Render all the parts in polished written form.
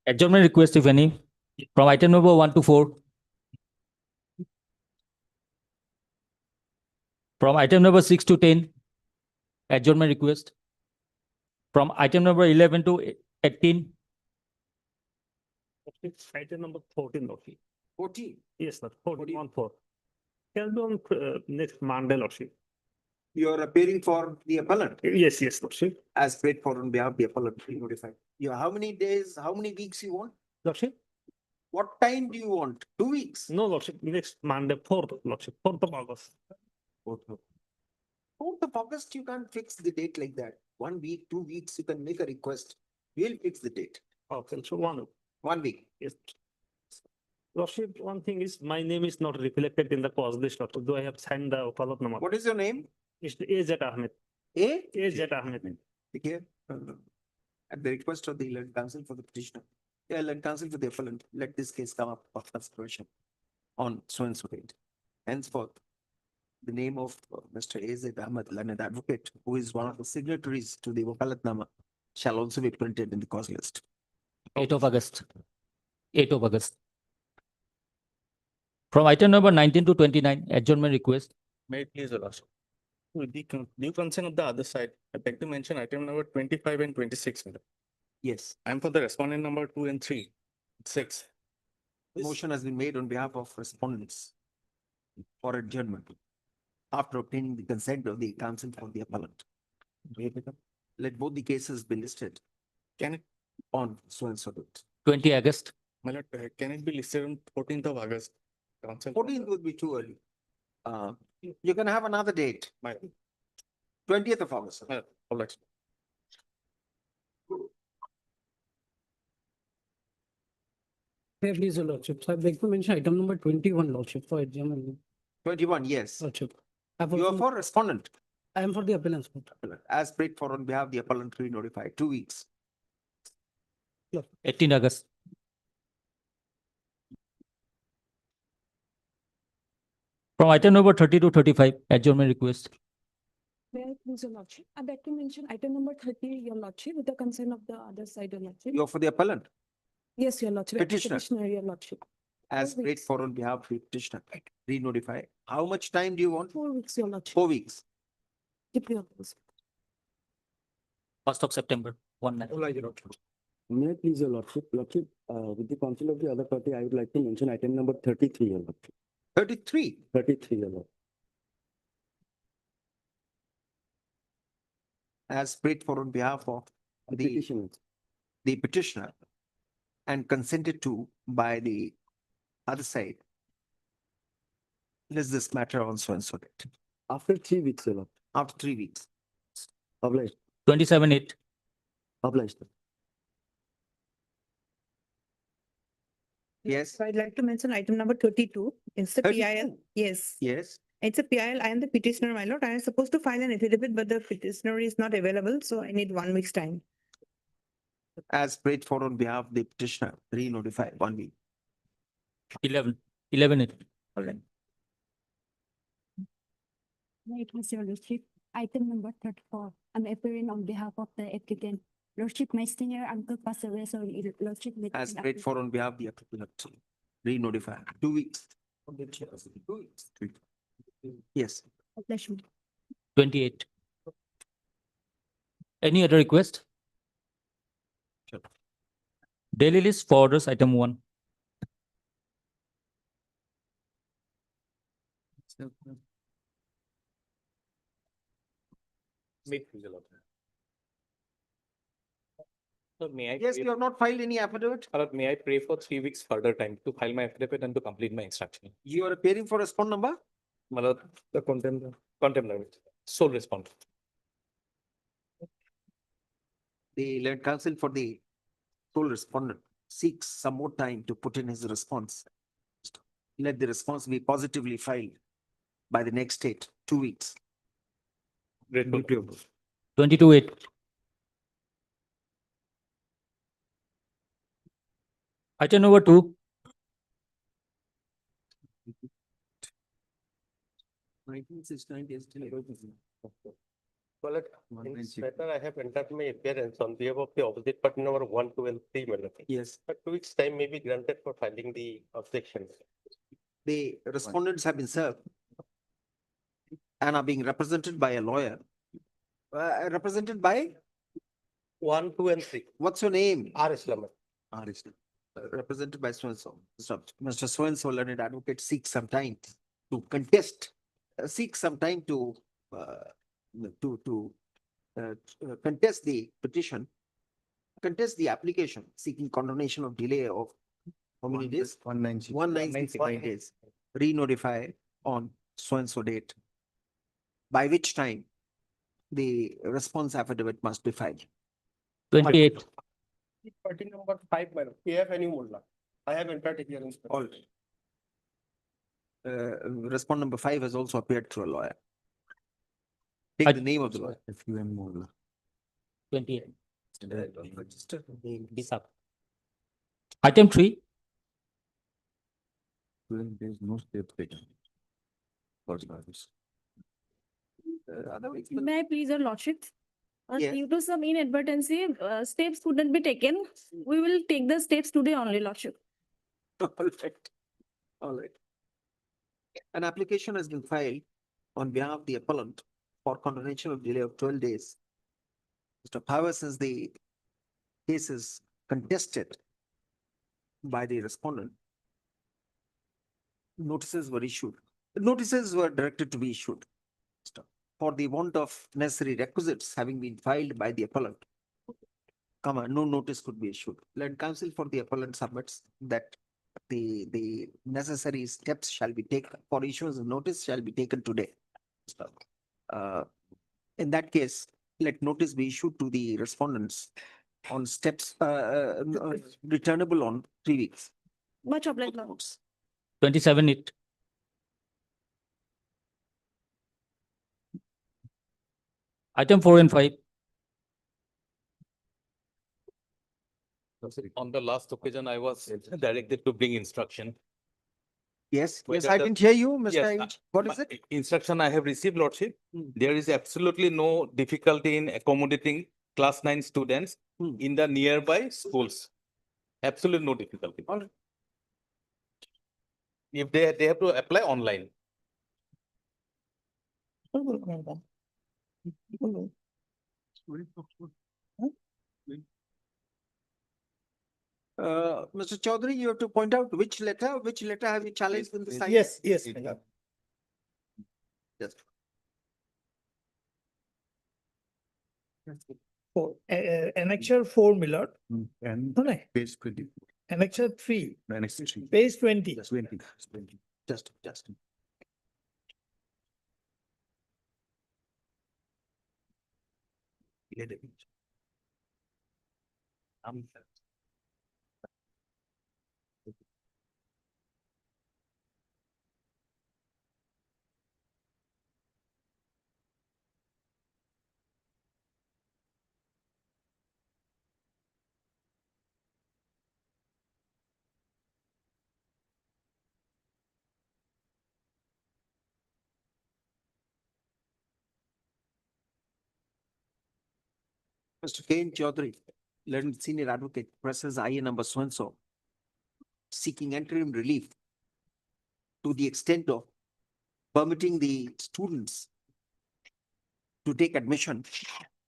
Adjournment request, if any, from item number 1 to 4. From item number 6 to 10, adjournment request. From item number 11 to 18, Item number 14, Lordship. 14. Yes, sir. 14 on 4. Can be on next Monday, Lordship. You are appearing for the appellant Yes, Lordship. as paid for on behalf of the appellant. Be notified. You, how many days, how many weeks you want? Lordship? What time do you want? 2 weeks? No, Lordship. Next Monday, 4th, Lordship. 4th of August. 4th of August, you can't fix the date like that. 1 week, 2 weeks, you can make a request. We'll fix the date. Okay, so 1 1 week. yes. Lordship, one thing is my name is not reflected in the cause list. Lordship. Though I have signed the Wakalat number. What is your name? It's AZ Ahmed. A? AZ Ahmed. Here. At the request of the learned counsel for the petitioner. Yeah, learned counsel for the appellant. Let this case come up for consideration on so and so date. Henceforth, the name of Mr. A.Z. Ahmed, learned advocate, who is one of the signatories to the Wakalatnama, shall also be printed in the cause list. 8 of August. 8 of August. From item number 19 to 29, adjournment request. May it please, Your Lordship. With the due consent of the other side, I beg to mention item number 25 and 26. Yes, I am for the respondent number 2 and 3. 6. the motion has been made on behalf of respondents for adjournment after obtaining the consent of the counsel for the appellant. Let both the cases be listed Can it, on so and so date. 20 August. my lord, can it be listed on 14th of August? Council. 14th would be too early. You can have another date, My, 20th of August. my objection. May I please, Your Lordship. So I beg to mention item number 21, Lordship, for adjournment. 21, yes. Lordship. You are for respondent, I am for the appellants. as paid for on behalf of the appellant to be notified, 2 weeks. 18 August. From item number 30 to 35, adjournment request. May I please, Your Lordship? I beg to mention item number 30, Your Lordship, with the consent of the other side, Your Lordship. You are for the appellant, Yes, Your Lordship. Petitioner. Petitioner, Your Lordship. as 4 paid weeks. for on behalf of the petitioner, re-notify. How much time do you want? 4 weeks, Your Lordship. 4 weeks. Keep your rules. 1st of September. 1 night. May I please, Your Lordship, with the counsel of the other party, I would like to mention item number 33, Your Lordship. 33. 33, Your Lordship. As paid for on behalf of The the petitioners. petitioner and consented to by the other side. List this matter on so and so date, After 3 weeks, Your Lordship. after 3 weeks. Obliged, 27 8. obliged. Yes, So I'd like to mention item number 32. It's a 32. PIL. Yes, yes. it's a PIL. I am the petitioner, my lord. I am supposed to file an affidavit, but the petitioner is not available, so I need 1 week's time. As paid for on behalf of the petitioner, re-notify 1 week. 11. 11 8. Right, Mr. Lordship, item number 34. I'm appearing on behalf of the applicant. Lordship, my senior uncle passed away, so Lordship. As paid for on behalf of the applicant, re-notify 2 weeks. 2 weeks. Yes, 28. Any other request? Sure. Daily list for orders, item 1. So may I? yes, pray- you have not filed any affidavit. My lord, may I pray for 3 weeks further time to file my affidavit and to complete my instruction? You are appearing for respond number? My lord, the contempt, sole respond. The learned counsel for the sole respondent seeks some more time to put in his response. Let the response be positively filed by the next date, 2 weeks. Grateful. 22 8. Item number 2. 1969 is still open. Well, in this matter, I have entered my appearance on behalf of the opposite party number 1, 2, and 3, Madam. Yes, But 2 weeks' time may be granted for filing the objection. the respondents have been served and are being represented by a lawyer. Represented by, 1, 2, and 3. what's your name? R. Islamat. Represented by so-and-so. Mr. So-and-so learned advocate seeks some time to contest, seeks some time to contest the petition, contest the application, seeking condemnation of delay of how many days? 195 days. Re-notify on so-and-so date, by which time the response affidavit must be filed. 28. Party number 5, Madam. PF any Mullah. I have entered appearance. All. Respondent number 5 has also appeared through a lawyer. Take I- the name of the lawyer. 28. Register the name. This up. Item 3. There is no step taken. Otherwise, May I please your lordship? Yes. Due to some inadvertency, steps couldn't be taken. We will take the steps today only, lordship. all right. All right. An application has been filed on behalf of the appellant for condemnation of delay of 12 days. Mr. Power, since the case is contested by the respondent, notices were issued. Notices were directed to be issued for the want of necessary requisites having been filed by the appellant. No notice could be issued. Let counsel for the appellant submits that the necessary steps shall be taken for issuance of notice shall be taken today. In that case, let notice be issued to the respondents on steps returnable on 3 weeks. Much obliged, lord. Notes. 27 it. Item 4 and 5. On the last occasion, I was directed to bring instruction. Yes, yes, Whether I the- didn't hear you, Mr. Yes, H. What is my it? Instruction I have received, Lordship. Hmm. There is absolutely no difficulty in accommodating class 9 students Hmm. in the nearby schools. Absolutely no difficulty. All right. If they have to apply online. Mr. Chaudhary, you have to point out which letter have you challenged in the site? Yes. Yes. For annexure 4, Millard. And No, no. page 20, Annexure 3, next section. page 20. 20. Just. Mr. K. Chaudhary, learned senior advocate, presses IA number so-and-so, seeking interim relief to the extent of permitting the students to take admission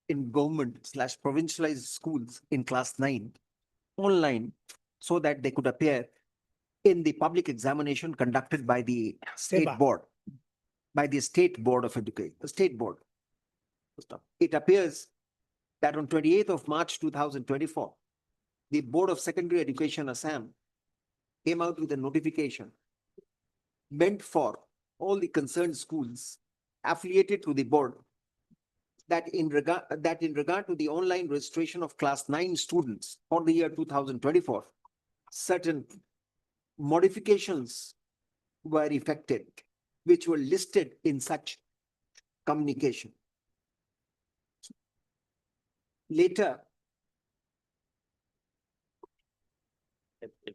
in government/provincialized schools in class 9 online so that they could appear in the public examination conducted by the state SEBA. board, by the state board of education, the state board. It appears that on 28th of March 2024, the Board of Secondary Education Assam came out with a notification meant for all the concerned schools affiliated to the board that in regard to the online registration of class 9 students for the year 2024, certain modifications were effected, which were listed in such communication. Later,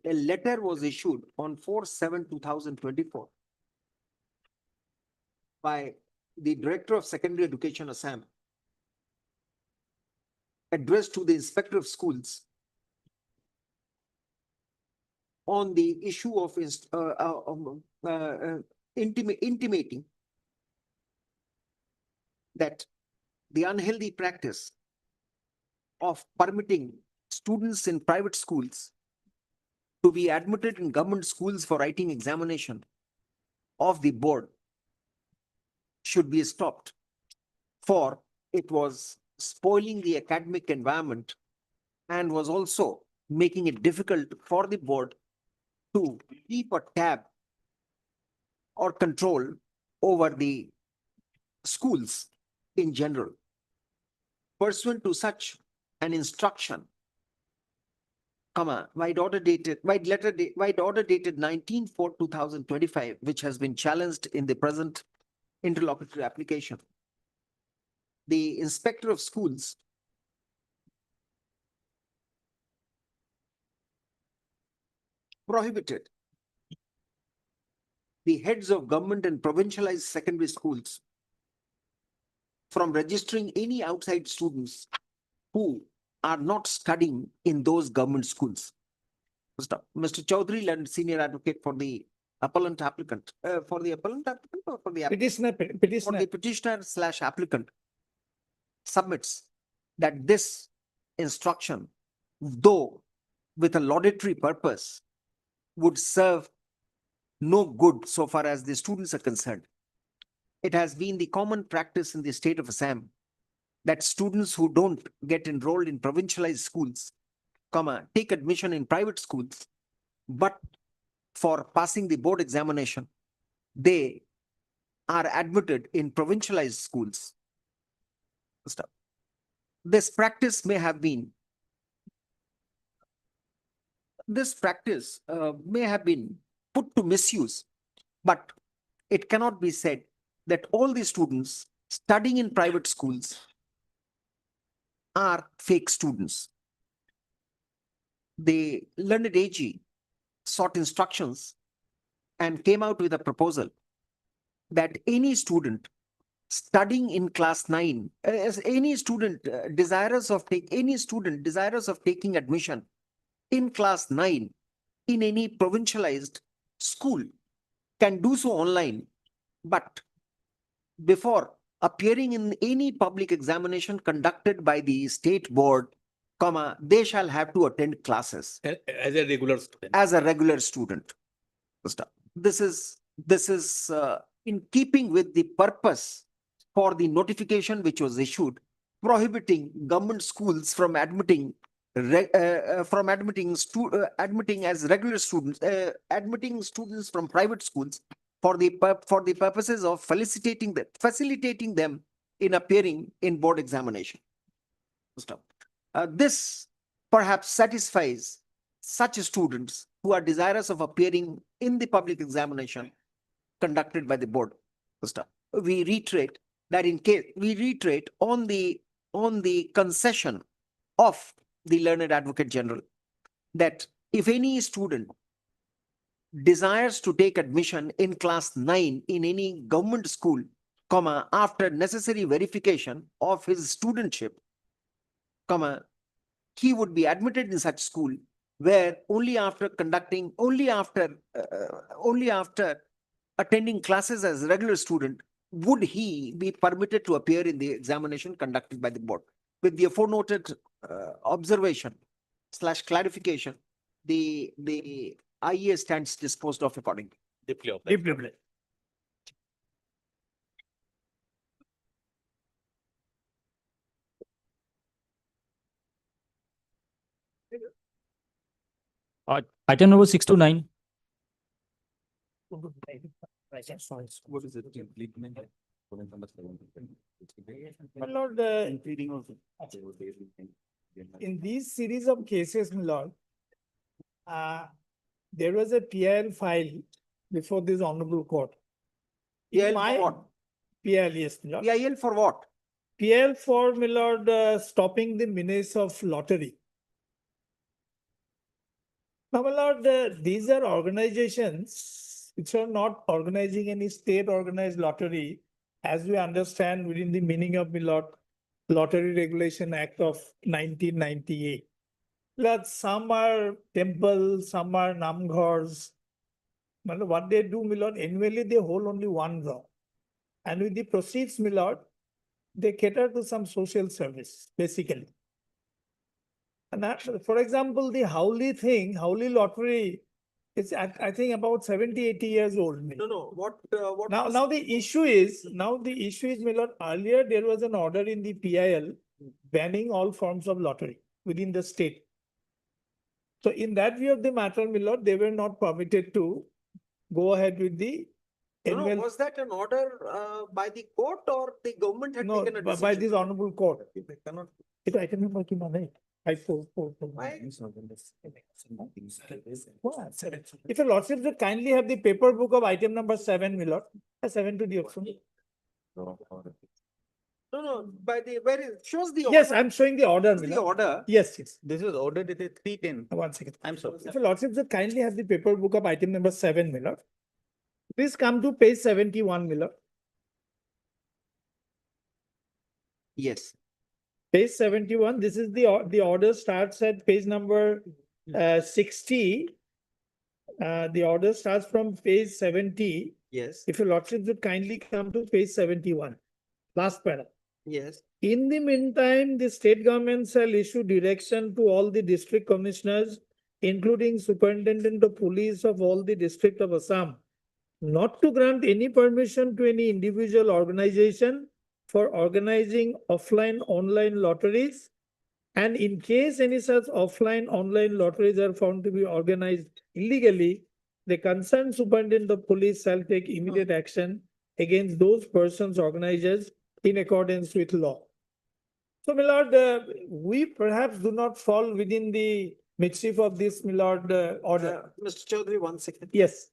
a letter was issued on 4/7/2024 by the Director of Secondary Education Assam addressed to the inspector of schools on the issue of intimating that the unhealthy practice of permitting students in private schools to be admitted in government schools for writing examination of the board should be stopped, for it was spoiling the academic environment and was also making it difficult for the board to keep a tab or control over the schools in general. Pursuant to such an instruction, white order dated 19/4/2025, which has been challenged in the present interlocutory application, the inspector of schools prohibited the heads of government and provincialized secondary schools from registering any outside students who are not studying in those government schools. Mr. Chaudhary, learned senior advocate for the appellant applicant, or for the petitioner slash applicant, submits that this instruction, though with a laudatory purpose, would serve no good so far as the students are concerned. It has been the common practice in the state of Assam that students who don't get enrolled in provincialized schools, take admission in private schools, but for passing the board examination, they are admitted in provincialized schools. This practice may have been put to misuse, but it cannot be said that all the students studying in private schools are fake students. The learned AG sought instructions and came out with a proposal that any student studying in class 9, any student desirous of taking admission in class 9 in any provincialized school can do so online, but before appearing in any public examination conducted by the state board, they shall have to attend classes As a regular student. as a regular student. This is in keeping with the purpose for the notification which was issued prohibiting government schools from admitting as regular students, admitting students from private schools for the purposes of facilitating them in appearing in board examination. This perhaps satisfies such students who are desirous of appearing in the public examination conducted by the board. We reiterate that on the concession of the learned advocate general that if any student desires to take admission in class 9 in any government school, after necessary verification of his studentship, he would be admitted in such school where only after attending classes as a regular student would he be permitted to appear in the examination conducted by the board. With the aforenoted observation / clarification, the IEA stands disposed of accordingly. Deeply obliged. Item number 6 to 9. What is it? My lord, in these series of cases, my lord, there was a PIL file before this honorable court. PIL for what? PIL, yes, my lord. PIL for what? PIL for, my lord, stopping the menace of lottery. Now, my lord, these are organizations which are not organizing any state organized lottery, as we understand within the meaning of, my lord, Lottery Regulation Act of 1998. That some are temples, some are namghars. But what they do, my lord, annually they hold only one draw. And with the proceeds, my lord, they cater to some social service, basically. And that, for example, the Howli lottery, it's I think about 70, 80 years old. my lord. No, what Now the issue is, my lord, earlier there was an order in the PIL banning all forms of lottery within the state. So in that view of the matter, my lord, they were not permitted to go ahead with the annual, was that an order by the court or the government had no, taken a by decision? this honorable court. They cannot. It I can remember ki mane. I four. Why? If your lordship would kindly have the paper book of item number 7, my lord, 7 to the option. No, by the, where is, shows the. Yes, order. I'm showing the order, my The lord. order. Yes. This is order dated 3/10. 1 second. I'm sorry. If your lordship would kindly have the paper book of item number 7, my lord. Please come to page 71, my lord. Yes. Page 71, this is the order starts at page number 60. The order starts from page 70. Yes. If your lordship would kindly come to page 71, last panel. Yes. In the meantime, the state government shall issue direction to all the district commissioners, including superintendent of police of all the district of Assam, not to grant any permission to any individual organization for organizing offline online lotteries. And in case any such offline online lotteries are found to be organized illegally, the concerned superintendent of police shall take immediate action against those persons, organizers in accordance with law. So, my lord, we perhaps do not fall within the midchief of this, my lord, order. Mr. Chaudhary, 1 second. Yes.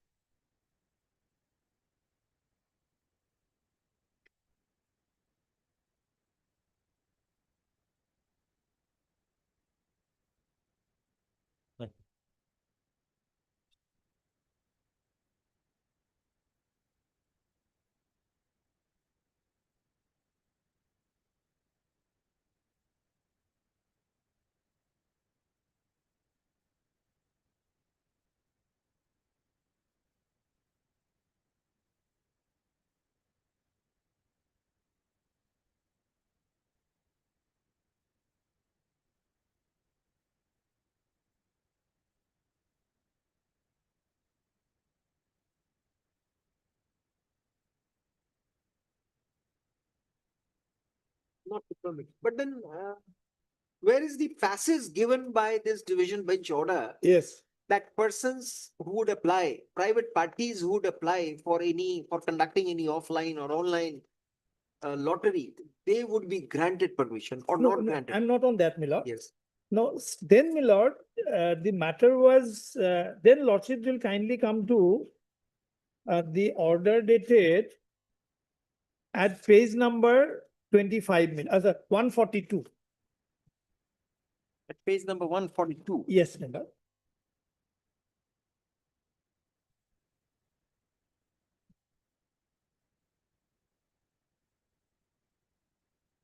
Not the permit. But then, where is the passes given by this division bench order? Yes. That persons who would apply, private parties who would apply for conducting any offline or online lottery, they would be granted permission or not granted. I'm not on that, my lord. Yes. No, then, my lord, the matter was, then lordship will kindly come to the order dated at page number 25, 142. At page number 142. Yes, my lord.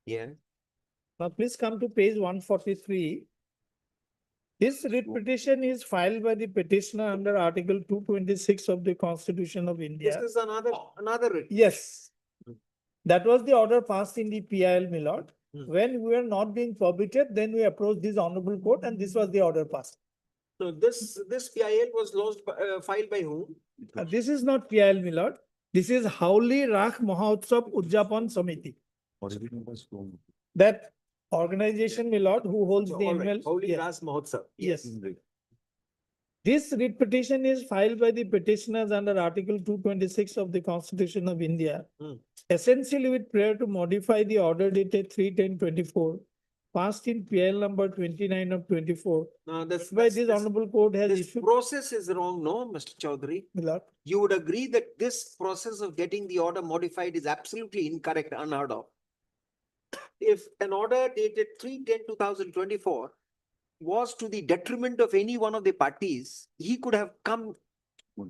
Yeah. Now, please come to page 143. This writ petition is filed by the petitioner under Article 226 of the Constitution of India. This is another writ. Yes. That was the order passed in the PIL, my lord. Hmm. When we were not being permitted, then we approached this honorable court and this was the order passed. So this PIL was lodged, filed by whom? This is not PIL, my lord. This is Howli Rakh Mahotsav Udjapan Samiti. That organization, my lord, who holds the annual. Holy Yes. Ras Mahotsav. Yes. This writ petition is filed by the petitioners under Article 226 of the Constitution of India, essentially with prayer to modify the order dated 3/10/24, passed in PL number 29 of 24. Now, By this honorable court has this issued. process is wrong, no, Mr. Chaudhary? My lord. You would agree that this process of getting the order modified is absolutely incorrect, unheard of. If an order dated 3/10/2024 was to the detriment of any one of the parties, he could have come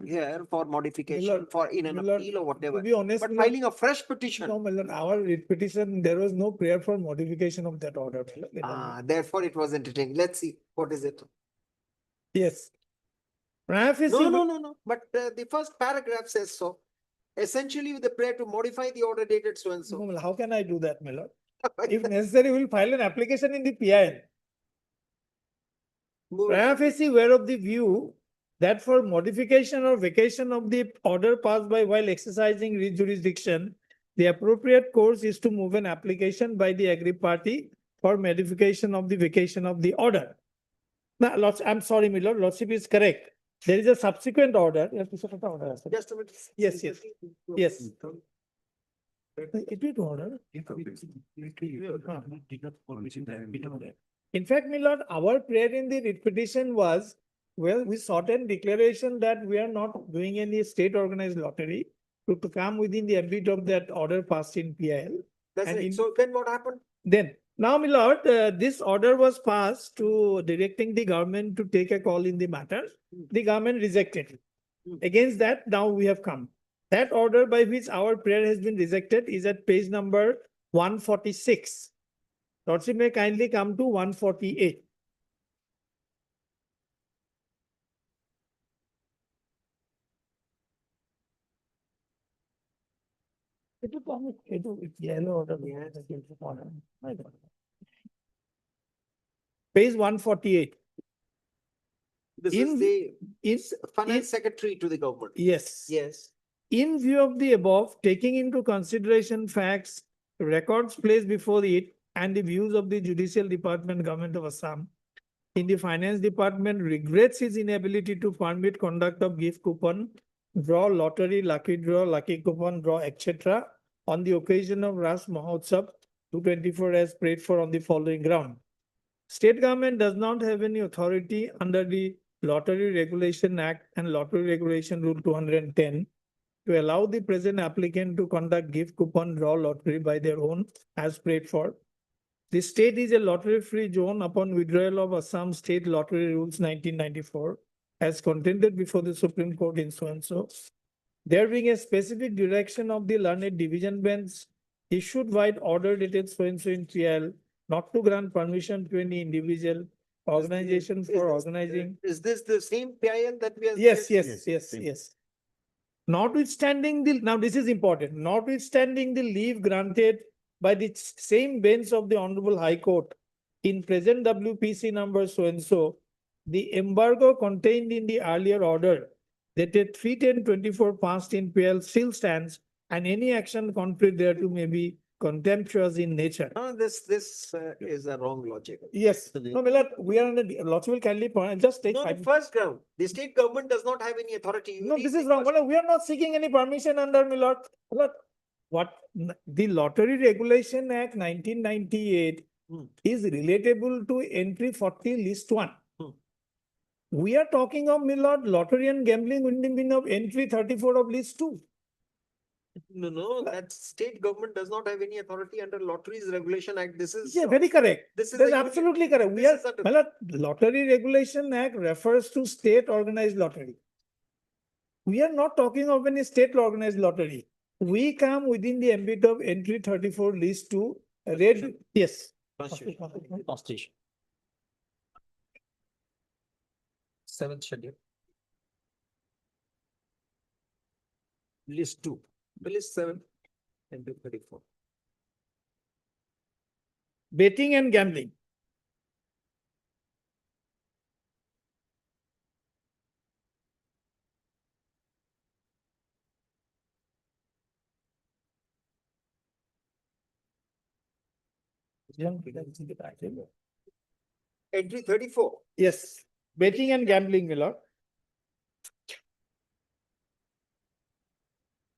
here for modification, for in an Miller, appeal or To whatever. be honest, But Miller, filing a fresh petition, no, Miller, our writ petition, there was no prayer for modification of that order. Miller. therefore it was entertained. Let's see, what is it? Yes. Prima facie, No, but the first paragraph says so. Essentially with the prayer to modify the order dated so and No, so. Miller, how can I do that, Miller? If necessary, we'll file an application in the PIL. Prima facie were of the view that for modification or vacation of the order passed by while exercising writ jurisdiction, the appropriate course is to move an application by the aggrieved party for modification of the vacation of the order. Now, I'm sorry, Miller, Lordship is correct. There is a subsequent order. Just a minute. Yes. Yes. It will order. In fact, Milord, our prayer in the writ petition was, well, we sought a declaration that we are not doing any state organized lottery to come within the ambit of that order passed in PIL. That's And it. in- So then what happened? Then, now, my lord, this order was passed to directing the government to take a call in the matter. The government rejected it. Against that, now we have come. That order by which our prayer has been rejected is at page number 146. Lordship may kindly come to 148. Yellow order. My God. Page 148. This In- is the In, finance secretary to the government. yes. Yes. In view of the above, taking into consideration facts, records placed before it, and the views of the Judicial Department, Government of Assam, in the Finance Department regrets its inability to permit conduct of gift coupon, draw, lottery, lucky draw, lucky coupon, draw, etc. on the occasion of Ras Mahotsav 224 as prayed for on the following ground. State government does not have any authority under the Lottery Regulation Act and Lottery Regulation Rule 210 to allow the present applicant to conduct gift coupon draw lottery by their own as prayed for. The state is a lottery-free zone upon withdrawal of Assam State Lottery Rules 1994 as contended before the Supreme Court in so and so. There being a specific direction of the learned division bench issued by order dated so and so in PL not to grant permission to any individual organization for organizing. Is this the same PIL that we are? Yes. Notwithstanding the, now this is important, notwithstanding the leave granted by the same bench of the Honorable High Court in present WPC number so and so, the embargo contained in the earlier order dated 3/10/24 passed in PL still stands, and any action contrary thereto may be contemptuous in nature. No, this is a wrong logic. Yes, no, Milord, we are under, lots will kindly point, just take No, the 5 first ground, the state government does not have any authority. You No, read this the is wrong. first- We are not seeking any permission under Milord. Milord, what the Lottery Regulation Act 1998 is relatable to entry 40 list 1. We are talking of Milord lottery and gambling within meaning of entry 34 of list 2. No, that state government does not have any authority under Lotteries Regulation Act. This is. Yeah, very correct. This is That's a- absolutely correct. We this are, is under- Milord, Lottery Regulation Act refers to state organized lottery. We are not talking of any state organized lottery. We come within the ambit of entry 34 list 2. Read, yes. Constitution. Seventh schedule. List 2, list 7 and 34. Betting and gambling. Entry 34. Yes, betting and gambling, Milord.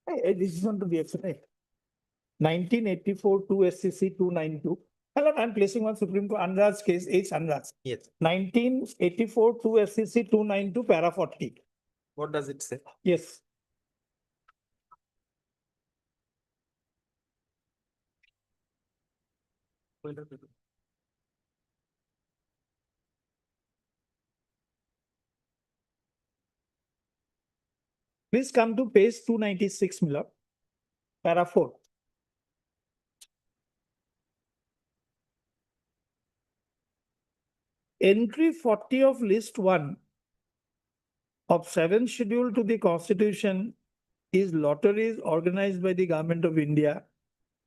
This is not to be explained. 1984 2 SCC 292. Hello, I'm placing one Supreme Court Anraj case, H. Anraj. Yes. 1984 2 SCC 292 para 40. What does it say? Yes. Please come to page 296, my lord. Para 4. Entry 40 of list 1 of 7th schedule to the constitution is lotteries organized by the government of India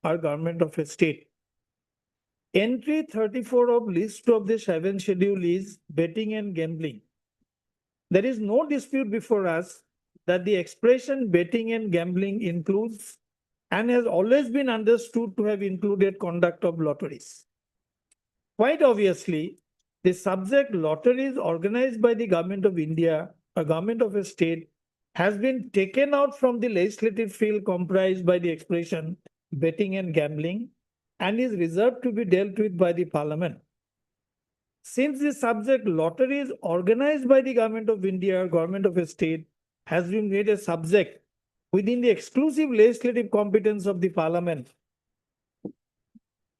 or government of a state. Entry 34 of list of the 7th schedule is betting and gambling. There is no dispute before us that the expression betting and gambling includes and has always been understood to have included conduct of lotteries. Quite obviously, the subject lotteries organized by the government of India or government of a state has been taken out from the legislative field comprised by the expression betting and gambling and is reserved to be dealt with by the parliament. Since the subject lotteries organized by the government of India or government of a state has been made a subject within the exclusive legislative competence of the parliament,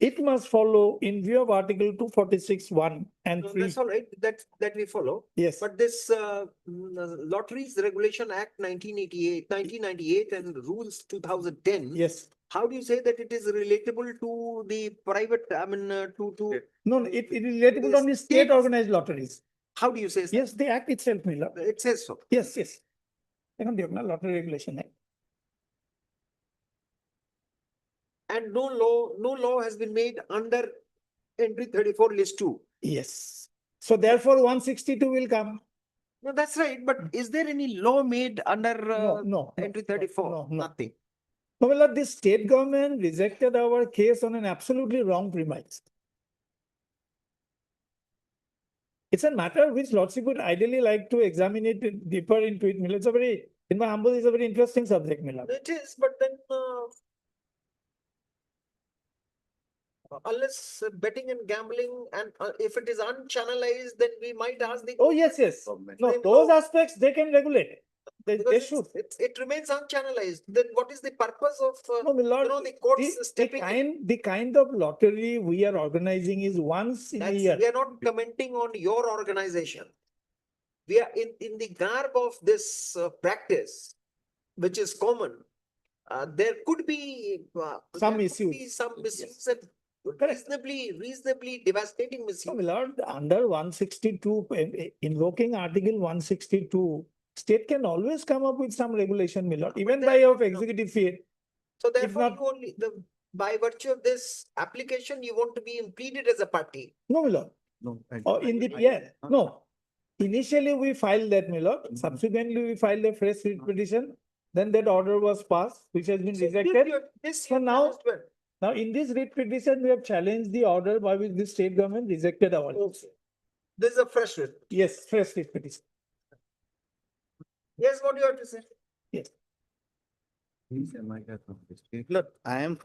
it must follow in view of Article 246(1) and No, 3. that's all right, that we follow. Yes. But this Lotteries Regulation Act 1998 and Rules 2010. Yes. How do you say that it is relatable to the private, I mean, to, No, it is relatable is on the state state- organized lotteries. how do you say? Yes, the act itself, my lord. It says so. Yes, yes. Second, the Lottery Regulation Act. And no law has been made under entry 34 list 2. Yes. So therefore, 162 will come. No, that's right, but is there any law made under No. entry 34? no. Nothing. No, my lord, the state government rejected our case on an absolutely wrong premise. It's a matter which Lordship would ideally like to examine it deeper into it. It's a very, in my humble, it's a very interesting subject, my lord. It is, but then unless betting and gambling and if it is unchannelized, then we might ask the. Oh, yes, yes. No, Same those law. aspects they can regulate. They Because should. it remains unchannelized. Then what is the purpose of, No, my lord, the courts the stepping in? the kind of lottery we are organizing is once in a year. We are not commenting on your organization. We are in the garb of this practice, which is common. There could be Some there could be issues. some misuse and reasonably devastating No, misuse. my lord, under 162, invoking Article 162, state can always come up with some regulation, my lord, even by of executive field. So therefore, not- you only by virtue of this application, you want to be impleaded as a party. No, my lord. No. Oh, in the, yeah, no. Initially, we filed that, my lord. Subsequently, we filed a fresh writ petition. Then that order was passed, which has been rejected. So now- as well. Now, in this writ petition, we have challenged the order by which the state government rejected our. Okay. This is a fresh writ. Yes, fresh writ petition. Yes, what do you have to say? Look, I am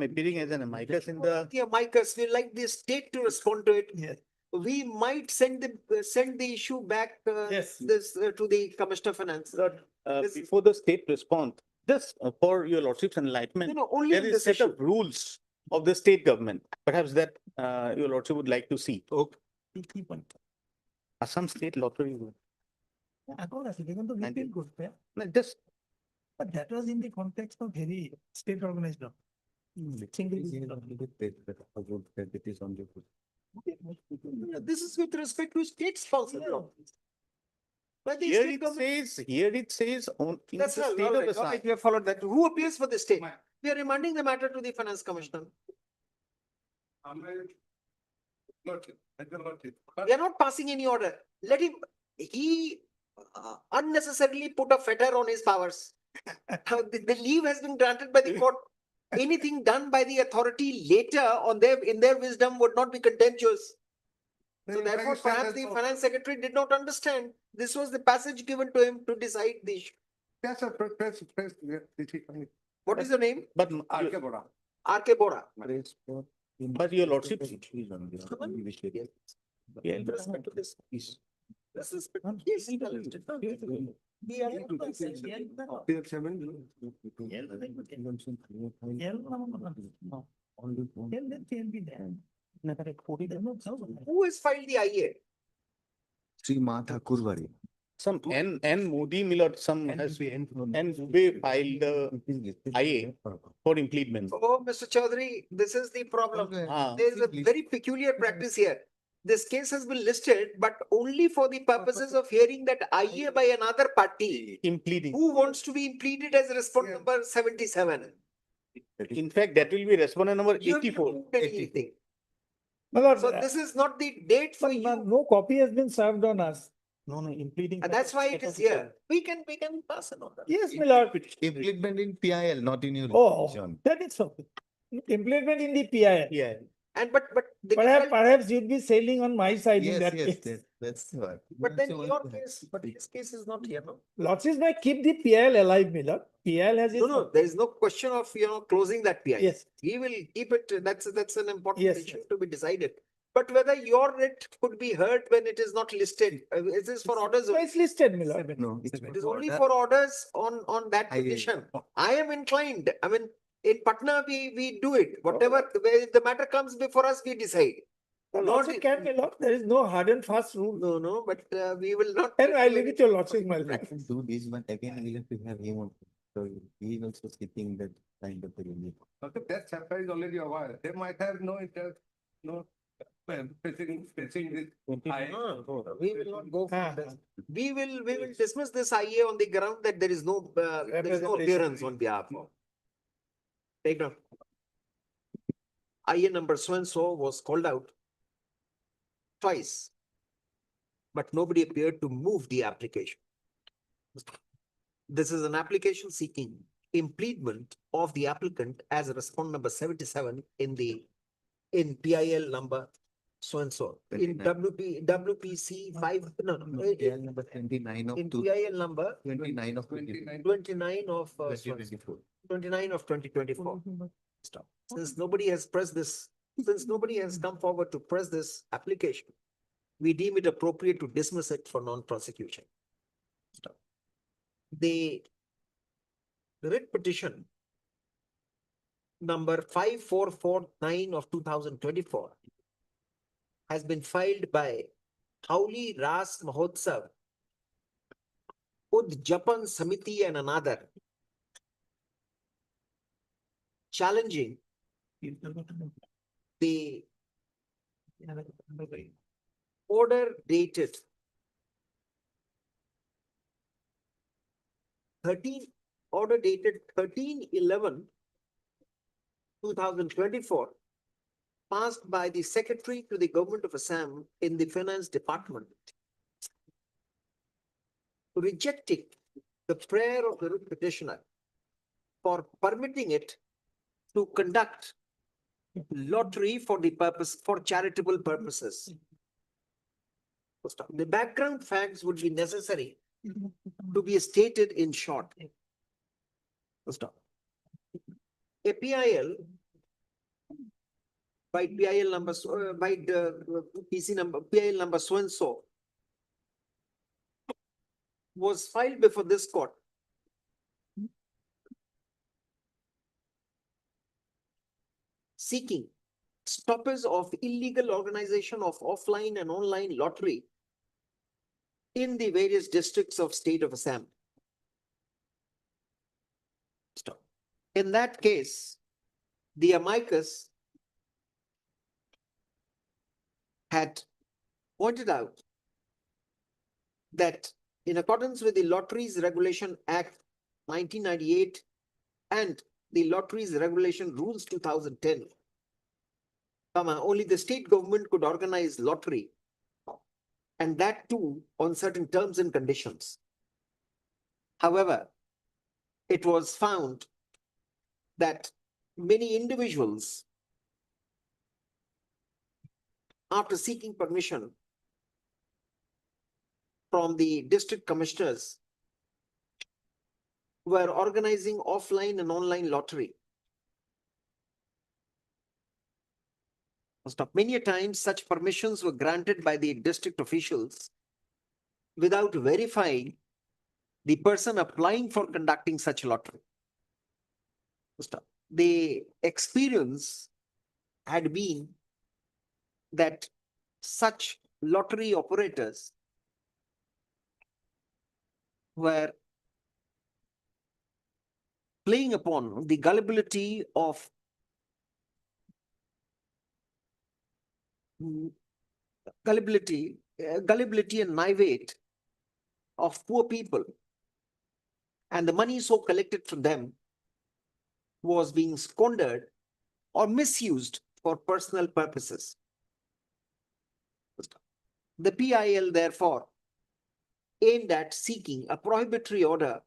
appearing as an amicus in the. Yeah, Micus, we like the state to respond to it. Yes. We might send the issue back Yes. this to the Commissioner of Finance. Lord, This- before the state response, just for your lordship's enlightenment, Only there in is this set issue. of rules of the state government, perhaps that your lordship would like to see. Assam State Lottery. No, just But that was in the context of heavy state organized law. This is with respect to state sponsored law. But the here state it government. says in the That's all state of right, all Assam. right, we have followed that. Who appeals for the state? We are remanding the matter to the Finance Commissioner. We are not passing any order. Let him, he unnecessarily put a fetter on his powers. The leave has been granted by the court. Anything done by the authority later in their wisdom would not be contemptuous. So therefore, perhaps the finance secretary did not understand. This was the passage given to him to decide the issue. What is your name? But R.K. Bora. but your lordship, Yeah, with respect to this. This is. Yes, he balanced it. We are not Who has filed the IA? Sri Ma Thakurwari. Some N Modi Millard, some has N Dubey filed IA for implement. Oh, Mr. Chaudhary, this is the problem. Ah. There is a very peculiar practice here. This case has been listed, but only for the purposes of hearing that IA by another party Impleading. who wants to be pleaded as respondent number 77. In fact, that will be respondent number You haven't 84. moved anything. My lord, So this is not the date for you. no copy has been served on us. No, impleading. And that's why it is here. We can pass an order. Yes, my lord. Implement in PIL, not in your. Oh, jurisdiction. that is okay. Implement in the PIL. Yeah. And but the Perhaps you'd be sailing on my side in Yes, that yes, case. that's what. but then your case, but his case is not here, no? Lordships may keep the PIL alive, my lord. PIL has its. No, there is no question of, closing that PI. Yes. We will keep it, that's an important Yes, issue to be decided. But whether your writ could be heard when it is not listed, is this for orders? So it's listed, my lord. No, It is only for orders on that petition. I am inclined, I mean, in Patna, we do it, whatever, where the matter comes before us, we decide. No, Not, lordship can, my lord. There is no hard and fast rule. no, but we will not. And I leave it to your lordship, my lord. I can do this, but again, we'll have to have him on. So he is also sitting that kind of a relief. Okay, that chapter is already over. They might have no interest, no facing this. No, we will not go Ah, for this. We will dismiss this IA on the ground that there is no Representation. appearance on behalf of. Take down. IA number so and so was called out twice, but nobody appeared to move the application. This is an application seeking impleadment of the applicant as a respondent number 77 in PIL number so and so. In WPC 5, PIL number 29 of in two, PIL number 29 of 29 of 2024. 29 of 2024. Stop. Since nobody has pressed this, since nobody has come forward to press this application, we deem it appropriate to dismiss it for non-prosecution. Stop. The writ petition number 5449 of 2024 has been filed by Hauli Ras Mahotsav, Udjapan Samiti and another, challenging the order dated 13/11/2024 passed by the Secretary to the Government of Assam in the Finance Department, rejecting the prayer of the writ petitioner for permitting it to conduct lottery for the purpose, for charitable purposes. The background facts would be necessary to be stated in short. Stop. A PIL by PIL number, by the PC number, PIL number so and so was filed before this court. Seeking stoppage of illegal organization of offline and online lottery in the various districts of state of Assam. Stop. In that case, the amicus had pointed out that in accordance with the Lotteries Regulation Act 1998 and the Lotteries Regulation Rules 2010, only the state government could organize lottery, and that too on certain terms and conditions. However, it was found that many individuals, after seeking permission from the district commissioners, were organizing offline and online lottery. Stop. Many a times such permissions were granted by the district officials without verifying the person applying for conducting such lottery. Stop. The experience had been that such lottery operators were playing upon the gullibility of gullibility and naivete of poor people, and the money so collected from them was being squandered or misused for personal purposes. The PIL therefore aimed at seeking a prohibitory order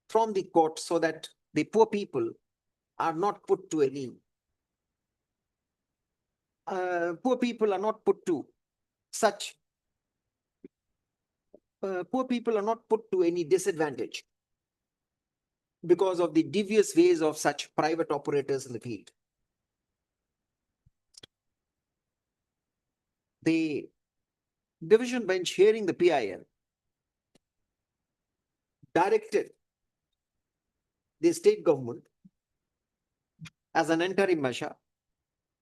from the court so that the poor people are not put to any poor people are not put to any disadvantage because of the devious ways of such private operators in the field. The division bench hearing the PIL directed the state government as an interim measure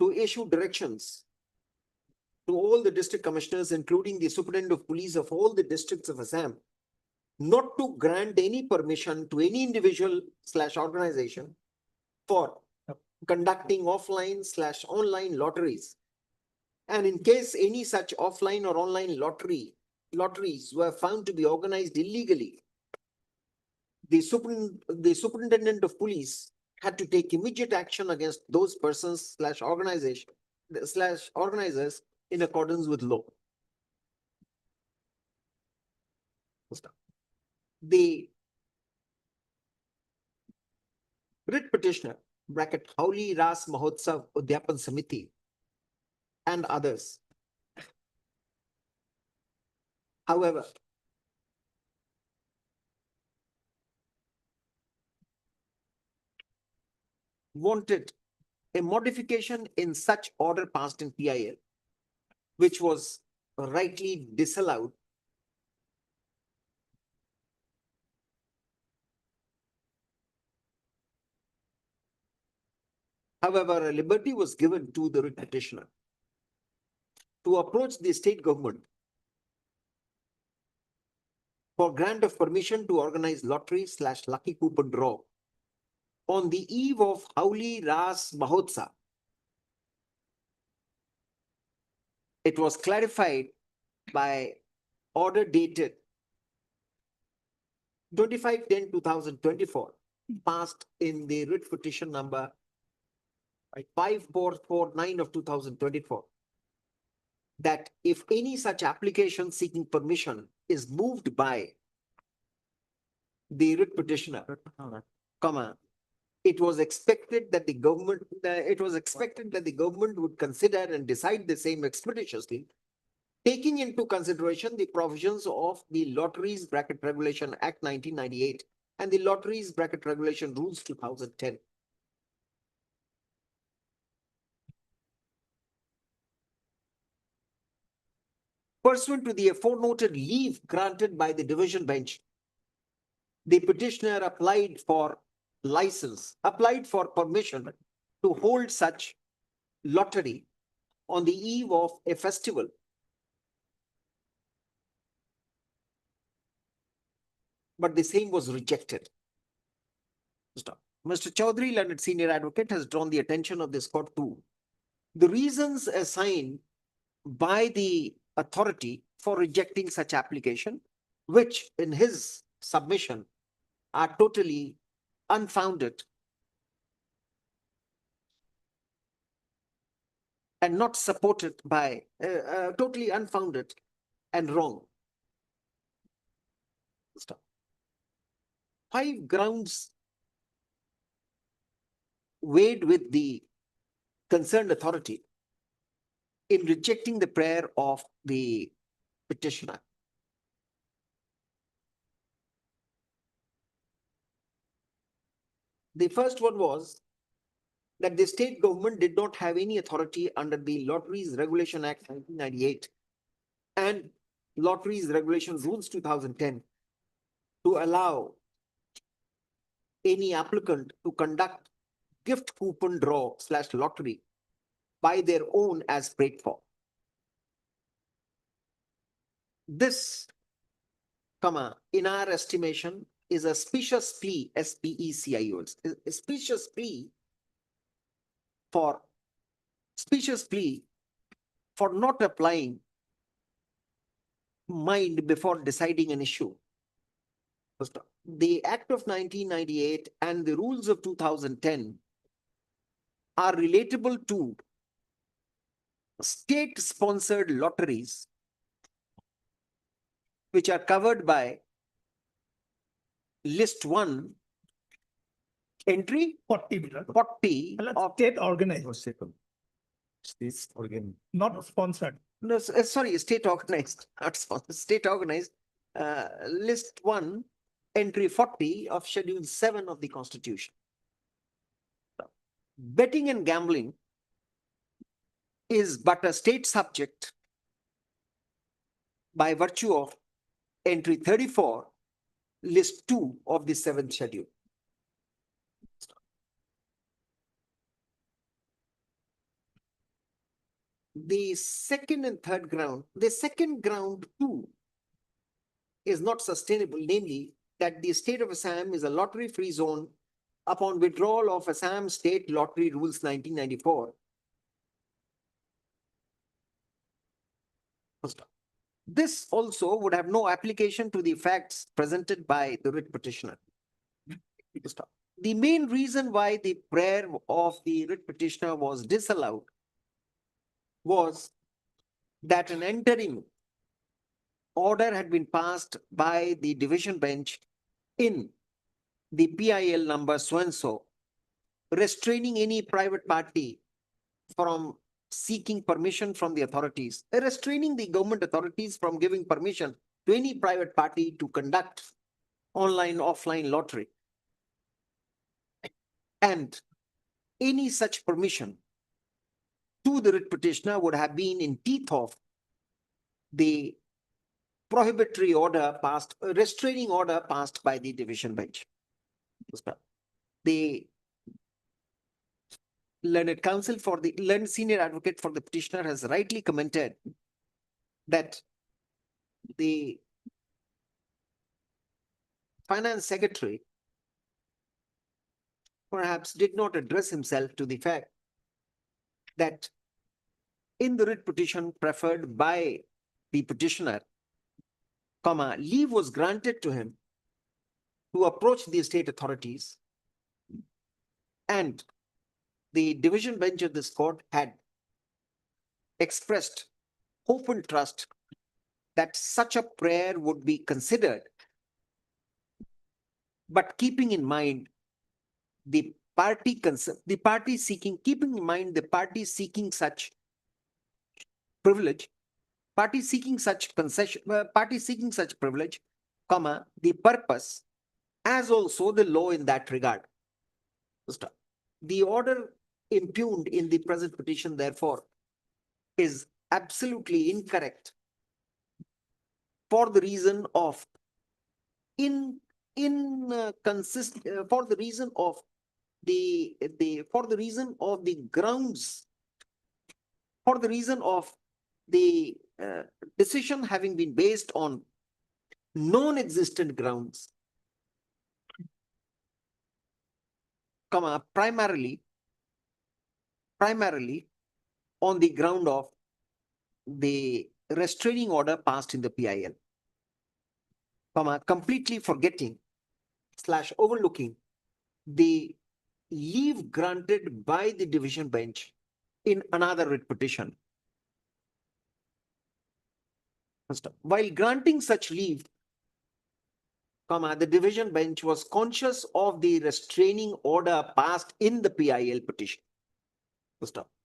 to issue directions to all the district commissioners, including the superintendent of police of all the districts of Assam, not to grant any permission to any individual / organization for conducting offline / online lotteries. And in case any such offline or online lotteries were found to be organized illegally, the superintendent of police had to take immediate action against those persons / organization / organizers in accordance with law. The writ petitioner (Howli Ras Mahotsav Udyapan Samiti) and others, however, wanted a modification in such order passed in PIL, which was rightly disallowed. However, a liberty was given to the writ petitioner to approach the state government for grant of permission to organize lottery / lucky coupon draw on the eve of Howli Ras Mahotsav. It was clarified by order dated 25/10/2024, passed in the writ petition number 5449 of 2024, that if any such application seeking permission is moved by the writ petitioner, it was expected that the government would consider and decide the same expeditiously, taking into consideration the provisions of the Lotteries Regulation Act 1998 and the Lotteries Regulation Rules 2010. Pursuant to the aforenoted leave granted by the division bench, the petitioner applied for permission to hold such lottery on the eve of a festival. But the same was rejected. Mr. Chaudhary, learned senior advocate, has drawn the attention of this court to the reasons assigned by the authority for rejecting such application, which in his submission are totally unfounded and not supported by, totally unfounded and wrong. 5 grounds weighed with the concerned authority in rejecting the prayer of the petitioner. The first one was that the state government did not have any authority under the Lotteries Regulation Act 1998 and Lotteries Regulation Rules 2010 to allow any applicant to conduct gift coupon draw / lottery by their own as prayed for. This comma, in our estimation, is a specious plea, SPECIOs, a specious plea for not applying mind before deciding an issue. The Act of 1998 and the rules of 2010 are relatable to state-sponsored lotteries, which are covered by list 1, entry 40 of state organized, this organ. not sponsored. No, sorry, state organized, not state organized. List 1, entry 40 of Schedule 7 of the Constitution. Betting and gambling is but a state subject by virtue of entry 34, list 2 of the 7th schedule. The second and third ground, the second ground too is not sustainable, namely that the state of Assam is a lottery-free zone upon withdrawal of Assam State Lottery Rules 1994. This also would have no application to the facts presented by the writ petitioner. The main reason why the prayer of the writ petitioner was disallowed was that an interim order had been passed by the division bench in the PIL number so-and-so, restraining any private party from seeking permission from the authorities, restraining the government authorities from giving permission to any private party to conduct online, offline lottery. And any such permission to the writ petitioner would have been in teeth of the prohibitory order passed, restraining order passed by the division bench. The learned counsel for the learned senior advocate for the petitioner has rightly commented that the finance secretary perhaps did not address himself to the fact that in the writ petition preferred by the petitioner, comma, leave was granted to him to approach the state authorities, and the division bench of this court had expressed hope and trust that such a prayer would be considered, but keeping in mind the party seeking such privilege, party seeking such concession, party seeking such privilege, comma, the purpose, as also the law in that regard. The order impugned in the present petition, therefore, is absolutely incorrect for the reason of the decision having been based on non-existent grounds, comma, primarily on the ground of the restraining order passed in the PIL, comma, completely forgetting / overlooking the leave granted by the division bench in another writ petition. While granting such leave, comma, the division bench was conscious of the restraining order passed in the PIL petition.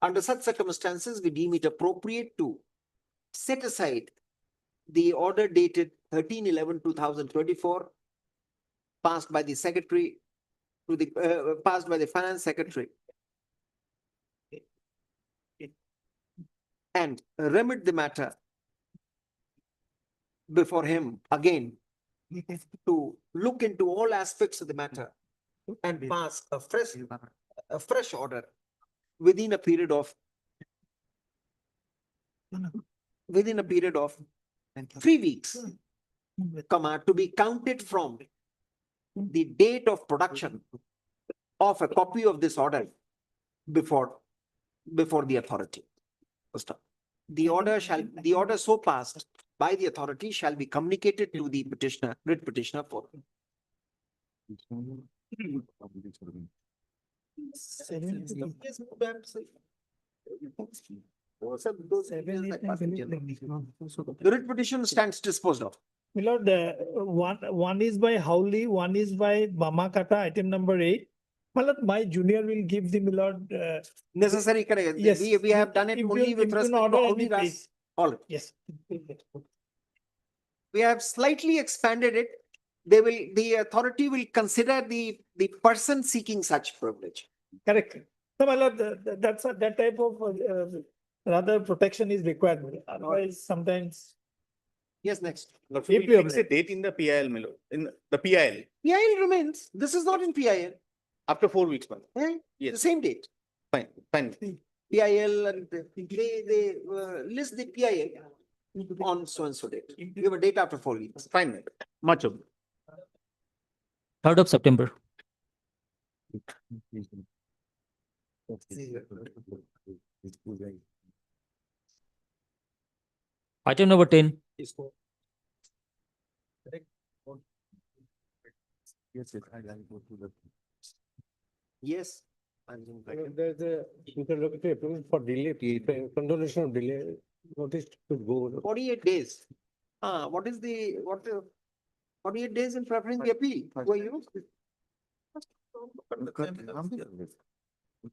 Under such circumstances, we deem it appropriate to set aside the order dated 13/11/2024, passed by the secretary to the passed by the finance secretary, and remit the matter before him again to look into all aspects of the matter and pass a fresh order within a period of 3 weeks. comma, to be counted from the date of production of a copy of this order before the authority. First up. The order so passed by the authority shall be communicated to the petitioner, writ petitioner for. The writ petition stands disposed of. My lord, one is by Howley, one is by Bamakata, item number 8. My lord, my junior will give the, my lord, Necessary, correct. yes. We have done it only with respect to only Ras. All. Yes. We have slightly expanded it. The authority will consider the person seeking such privilege. Correct. So my lord, that type of rather protection is required. Otherwise, sometimes. Yes, next. Lord, Deeply we'll fix a obliged. date in the PIL, my lord, in the PIL, PIL remains. This is not in PIL. after 4 weeks, man. Eh? The Yes. same date. Fine, fine. PIL and they list the PIL on so and so date. Give a date after 4 weeks. Fine, my lord. Much of. 3rd of September. Item number 10, Yes. There's a interlocutory appeal for delay, condonation of delay, notice to go. 48 days. What is 48 days in preparing the appeal? Were you?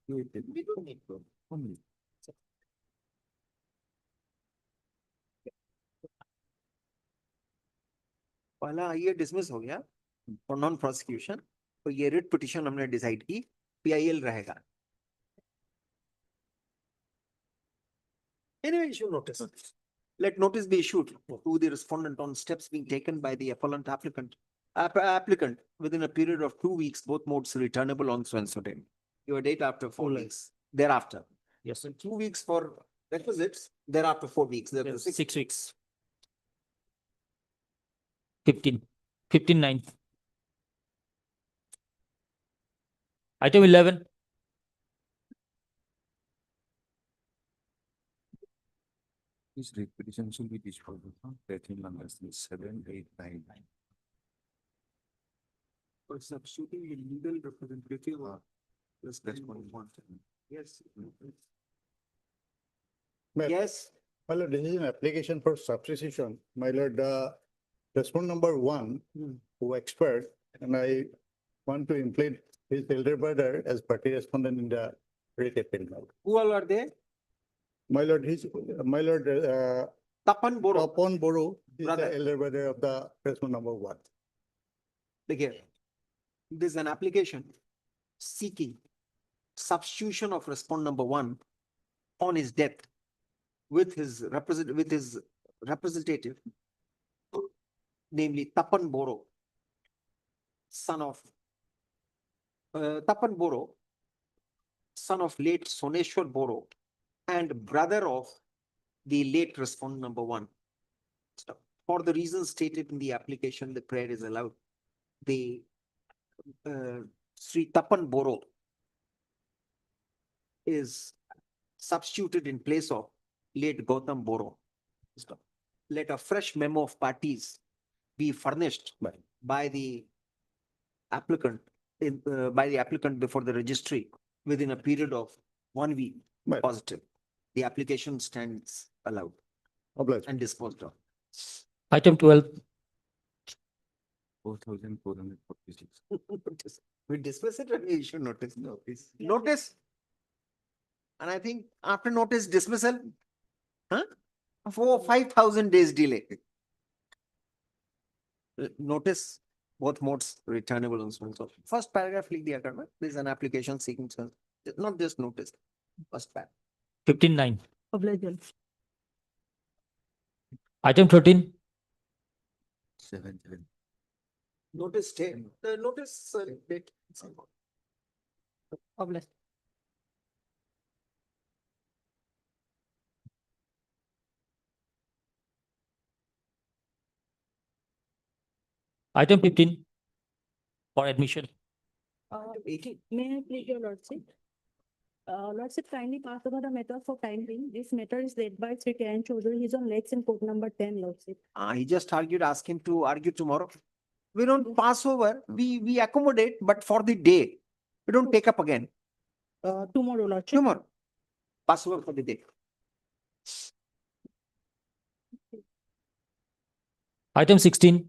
We don't need to. पहला ये dismiss हो गया और non prosecution तो ये writ petition हमने decide की PIL रहेगा. Anyway, issue notice. Let notice be issued to the respondent on steps being taken by the appellant applicant within a period of 2 weeks, both modes returnable on so and so date. Your date after 4 weeks thereafter. yes, So 2 weeks for requisites, thereafter 4 weeks. Thereafter 6 weeks. 15/9. Item 11, This repetition should be disposed of, taking numbers 7, 8, 9. For substituting the legal representative. Yes. Yes, My lord, this is an application for substitution. My lord, respondent number 1 who expired, and I want to implement his elder brother as party respondent in the writ appeal. who all are they? My lord, Tapan Boro. Tapon Boro is Brother. the elder brother of the respondent number 1. Look here. This is an application seeking substitution of respondent number 1 on his death with his representative, namely Tapan Boro, son of Tapan Boro, son of late Soneshwar Boro, and brother of the late respondent number 1. So, for the reasons stated in the application, the prayer is allowed. The Sri Tapan Boro is substituted in place of late Gautam Boro. So, let a fresh memo of parties be furnished by the applicant before the registry within a period of 1 week. Right. Positive. The application stands allowed Obliged. and disposed of. item 12, 4,446. We discuss it when we issue notice. Notice. And I think after notice dismissal, for 5,000 days delay. Notice both modes returnable and so on. So first paragraph, leave the agreement. There is an application seeking, not just notice. First paragraph. 15/9. Obliged. Item 13, 7, 7. Notice date, the notice date. Obliged. Item 15 for admission. May I please your lordship? Lordship kindly pass over the matter for time being. This matter is led by Sri Kiran Chaudhary. He's on legs in court number 10, lordship. I just argued, ask him to argue tomorrow. We don't pass over, we accommodate, but for the day. We don't take up again. Tomorrow, lordship. Tomorrow. Pass over for the day. Item 16.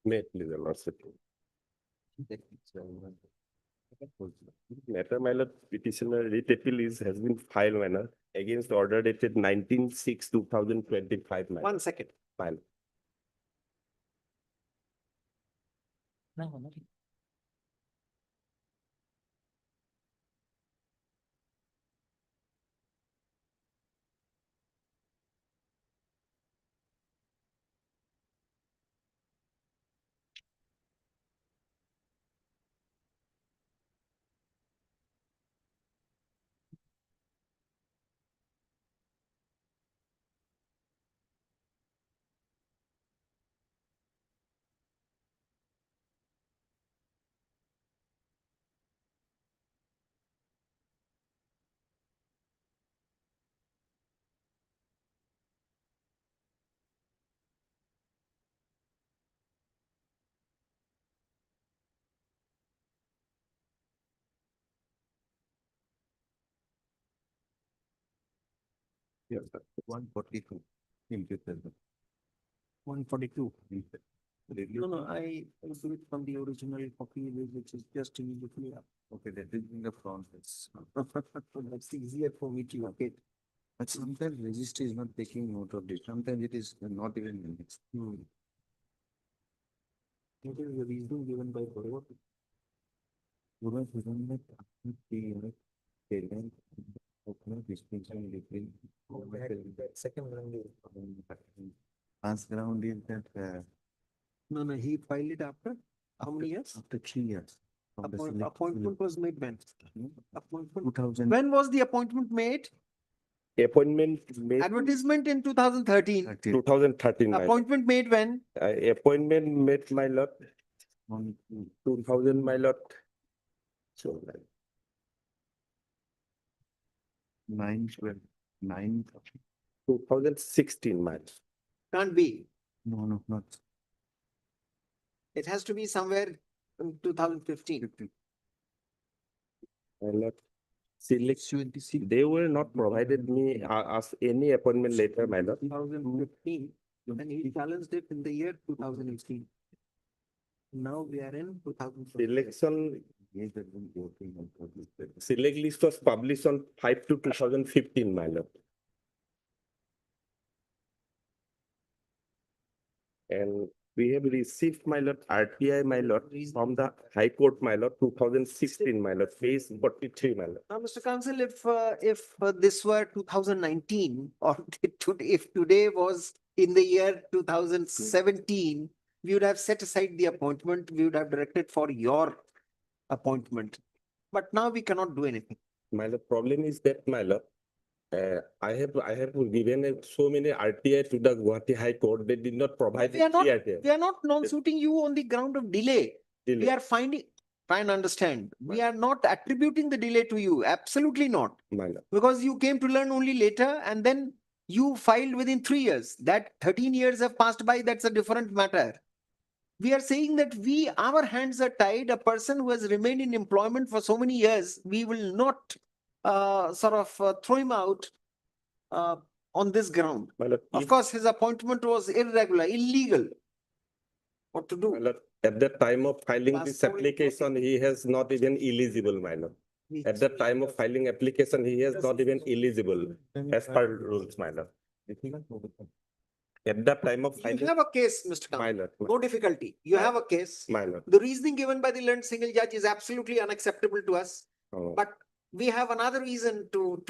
May it please the lordship. Matter, my lord, petitioner writ appeal has been filed, my lord, against order dated 19/6/2025. 1 second. My lord. Yes, sir. 142. 142. No, I will do it from the original copy, which is just immediately up. Okay, that is in the front. That's easier for me to locate. But sometimes registry is not taking note of it. Sometimes it is not even minutes. What is the reason given by Borough? Distinction between. Second one. First ground is that, No, he filed it after how many years? after 3 years. from the select- Appointment was made when? Appointment. 2000. When was the appointment made? Appointment made Advertisement in 2013. 2013. my lord. Appointment made when? Appointment made, my lord, 2000, my lord. So, 2016, my lord. Can't be. No, not. It has to be somewhere in 2015. My lord. Select, they were not provided me as any appointment letter, my lord. 2015, and he challenged it in the year 2018. Now we are in 2015. Election. Select list was published on 5/2/2015, my lord. And we have received, my lord, RTI, my lord, from the High Court, my lord, 2016, my lord, page 43, my lord. Now, Mr. Counsel, if this were 2019 or if today was in the year 2017, we would have set aside the appointment, we would have directed for your appointment. But now we cannot do anything. My lord, problem is that, my lord, I have given so many RTI to the Guwahati High Court, they did not provide We are not, RTI. we are not non-suiting you on the ground of delay. We Delay. are finding, try and understand, we are not attributing the delay to you, absolutely not. My lord. Because you came to learn only later and then you filed within 3 years. That 13 years have passed by, that's a different matter. We are saying that our hands are tied. A person who has remained in employment for so many years, we will not throw him out on this ground. My lord, Of if- course, his appointment was irregular, illegal. What to my do? lord, at the time of filing Last this four application, he has not even eligible, my lord. At the time of filing application, he has not even eligible as per rules, my lord. At the time of You filing, have a case, Mr. my Khan. lord, No difficulty. You have a case. my lord. The reasoning given by the learned single judge is absolutely unacceptable to us. Oh, But we have another reason to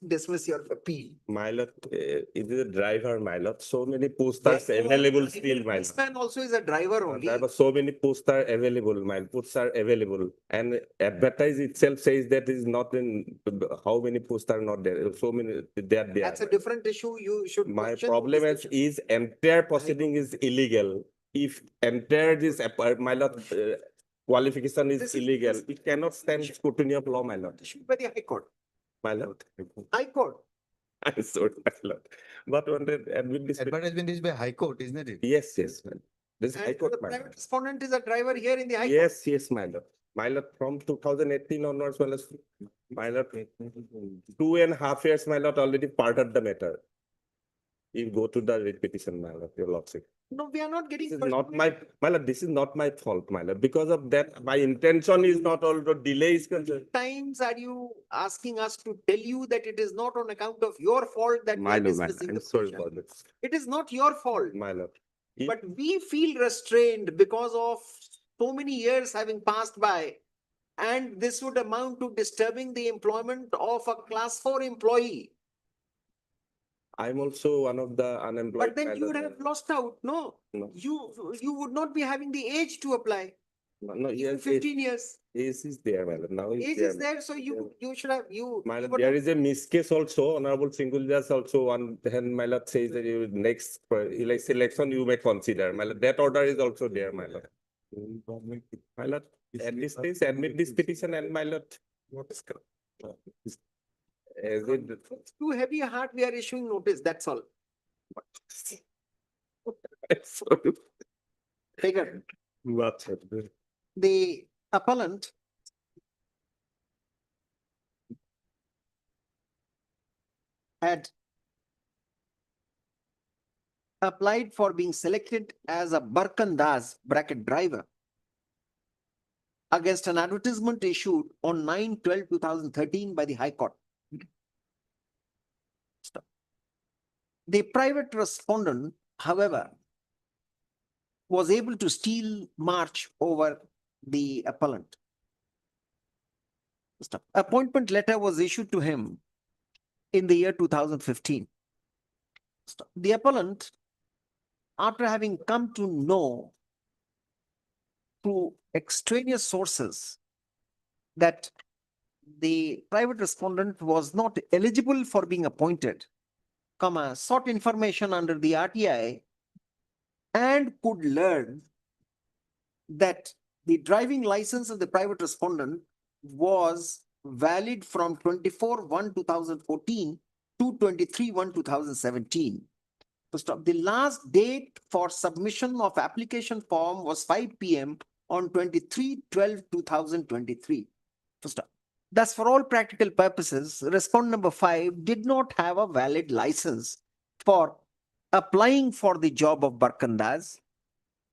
dismiss your appeal. My lord, it is a driver, my lord. So many posters available still, my lord. This man also is a driver only. There were so many posts are available, my posts are available, and advertise itself says that is not in how many posts are not there. So many they are there. That's a different issue. You should. My question problem this is entire proceeding is illegal. If entire this my lord qualification This is is- illegal, this- it cannot stand scrutiny of law, my lord. issue by the High Court. My lord. High Court. I'm sorry, my lord. But when the Advertisement is by High Court, isn't it? yes, yes, man. This is High And the Court, my private lord. respondent is a driver here in the High Court. Yes, yes, my lord. My lord, from 2018 onwards, my lord, 2.5 years, my lord, already parted the matter. You go to the writ petition, my lord, your lordship. No, we are not getting. This is not my lord, this is not my fault, my lord. Because of that, my intention is not also delays. Times are you asking us to tell you that it is not on account of your fault that we My are lord, dismissing I'm the sorry petition? for this, It is not your fault, my lord. but we feel restrained because of so many years having passed by. And this would amount to disturbing the employment of a class 4 employee. I'm also one of the unemployed. But then my you would lord. have lost out. No, No. you would not be having the age to apply. No, Even yes, 15 years. age is there, my lord. Now Age is there, so you should have, My you lord, would there have- is a miscase also, Honorable Single Judge also, one, then my lord says that you next election you may consider, my lord, that order is also there, my lord. My lord, at this stage, admit this petition and my lord. What is as it, It's too heavy a heart, we are issuing notice, that's all. Figure. But, The appellant had applied for being selected as a Barkandas bracket driver against an advertisement issued on 9/12/2013 by the High Court. Stop. The private respondent, however, was able to steal march over the appellant. Stop. Appointment letter was issued to him in the year 2015. Stop. The appellant, after having come to know through extraneous sources that the private respondent was not eligible for being appointed, sought information under the RTI and could learn that the driving license of the private respondent was valid from 24/1/2014 to 23/1/2017. To stop, the last date for submission of application form was 5 p.m. on 23/12/2023. To stop. Thus, for all practical purposes, respondent number 5 did not have a valid license for applying for the job of Barkandas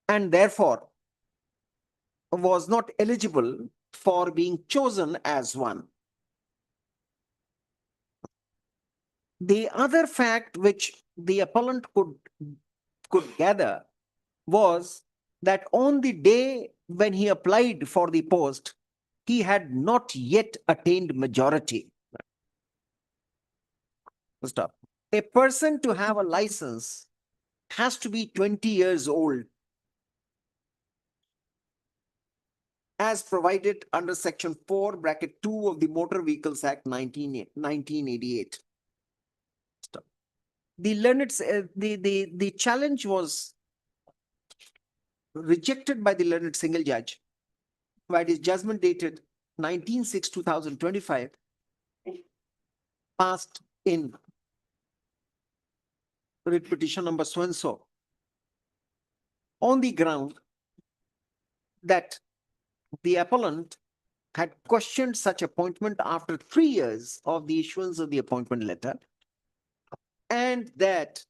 and therefore was not eligible for being chosen as one. The other fact which the appellant could gather was that on the day when he applied for the post, he had not yet attained majority. Stop. A person to have a license has to be 20 years old as provided under section 4(2) of the Motor Vehicles Act 1988. Stop. The learned, the challenge was rejected by the learned single judge, where his judgment dated 19/6/2025 passed in writ petition number so and so on the ground that the appellant had questioned such appointment after 3 years of the issuance of the appointment letter, and that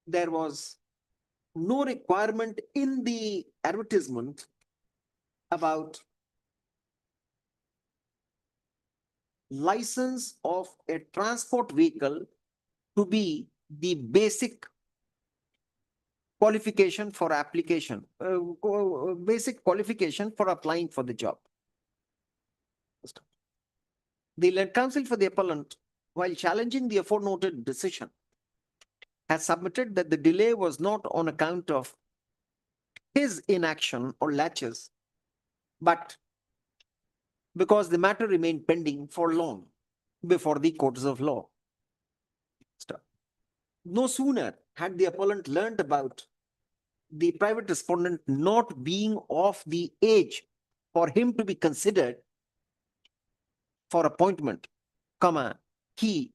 there was no requirement in the advertisement about license of a transport vehicle to be the basic qualification for application, basic qualification for applying for the job. The Land Council for the appellant, while challenging the aforementioned decision, has submitted that the delay was not on account of his inaction or laches, but because the matter remained pending for long before the courts of law. No sooner had the appellant learned about the private respondent not being of the age for him to be considered for appointment, he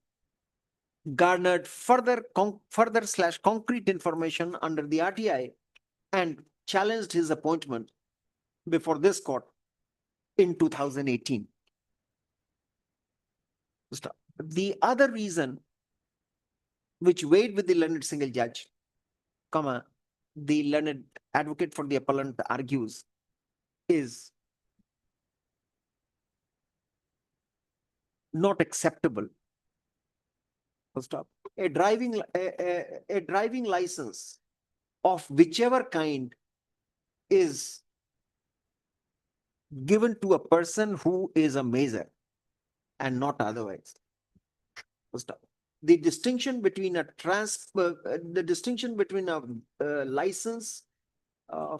garnered further concrete information under the RTI and challenged his appointment before this court in 2018. The other reason which weighed with the learned single judge, the learned advocate for the appellant argues, is not acceptable. A driving license of whichever kind is given to a person who is a major and not otherwise. The distinction between a license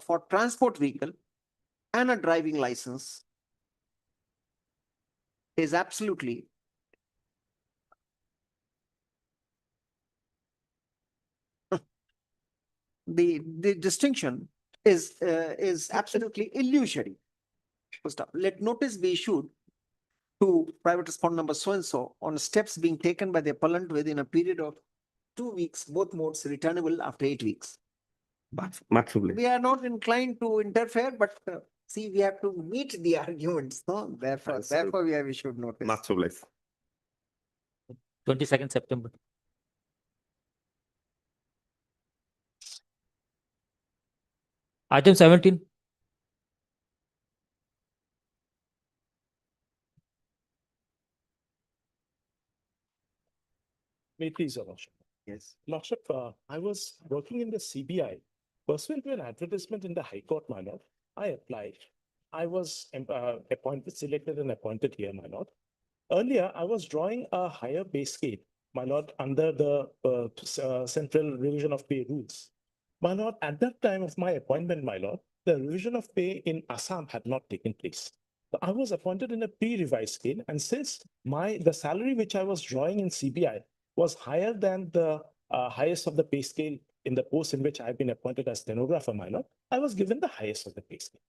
for transport vehicle and a driving license is absolutely the distinction is absolutely illusory. Let notice be issued to private respondent number so-and-so on steps being taken by the appellant within a period of 2 weeks, both modes returnable after 8 weeks. But we are not inclined to interfere, but see, we have to meet the arguments, no? Therefore we have issued notice. 22nd September. Item 17. May it please your lordship. Yes. Lordship, I was working in the CBI. Pursuant to an advertisement in the High Court, my lord, I applied. I was selected and appointed here, my lord. Earlier, I was drawing a higher pay scale, my lord, under the Central Revision of Pay rules. My lord, at that time of my appointment, my lord, the revision of pay in Assam had not taken place. So I was appointed in a pre-revised scale, and since the salary which I was drawing in CBI was higher than the highest of the pay scale in the post in which I have been appointed as stenographer, my lord, I was given the highest of the pay scale.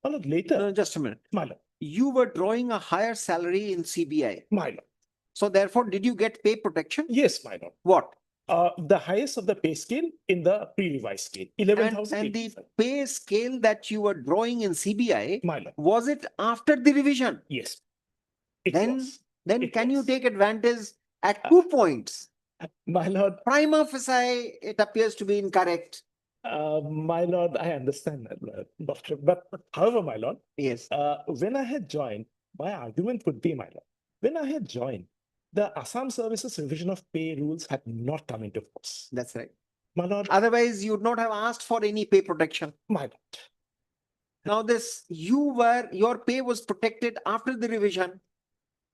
My lord, later. No, just a minute. My lord. You were drawing a higher salary in CBI. My lord. So therefore, did you get pay protection? Yes, my lord. What? The highest of the pay scale in the pre-revised scale, 11,000. And the pay scale that you were drawing in CBI, my lord, was it after the revision? Yes. Then can you take advantage at 2 points? My lord. Prima facie, it appears to be incorrect. My lord, I understand that, doctor. But however, my lord, yes. When I had joined, my argument would be, my lord, when I had joined, the Assam Services Revision of Pay rules had not come into force. That's right. My lord. Otherwise, you would not have asked for any pay protection. My lord. Now your pay was protected after the revision.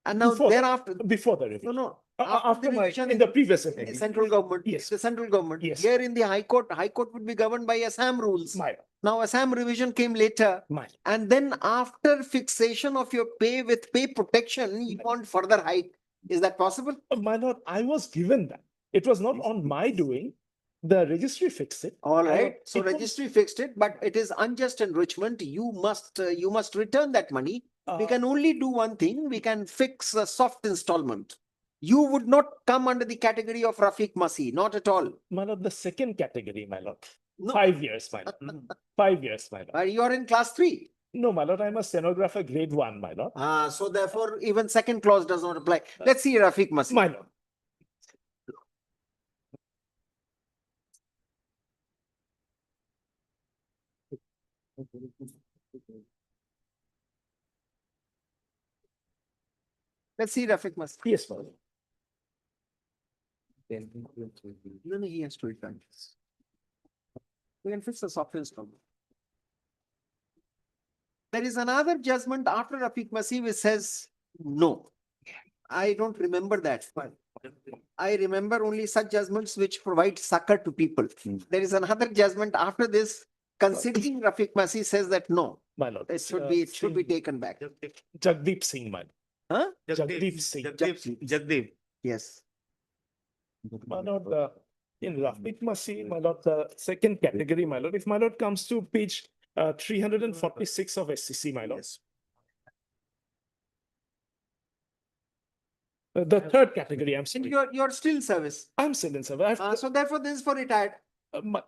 And now thereafter. Before the revision. No. After in the previous central government. Yes. The central government. Yes. Here in the High Court would be governed by Assam rules. My lord. Now Assam revision came later. And then after fixation of your pay with pay protection, you want further hike. Is that possible? My lord, I was given that. It was not on my doing. The registry fixed it. All right. So registry fixed it, but it is unjust enrichment. You must return that money. We can only do one thing. We can fix a soft installment. You would not come under the category of Rafiq Masih, not at all. My lord, the second category, my lord. No. 5 years, my lord. 5 years, my lord. You are in class 3. No, my lord, I'm a stenographer grade 1, my lord. So therefore, even second clause does not apply. Let's see Rafiq Masih. My lord. Let's see Rafiq Masih. Yes, my lord. No, he has to return this. We can fix the software installment. There is another judgment after Rafiq Masih which says no. I don't remember that. I remember only such judgments which provide succor to people. There is another judgment after this, considering Rafiq Masih says that no, My lord. it should be taken back. Jagdeep Singh, my lord. Huh? Jagdeep Singh. Jagdeep. Yes. My lord, in Rafiq Masih, my lord, the second category, my lord, if my lord comes to page 346 of SCC, my lord. The third category, I'm And saying, you're still service. I'm still in service. So therefore this is for retired.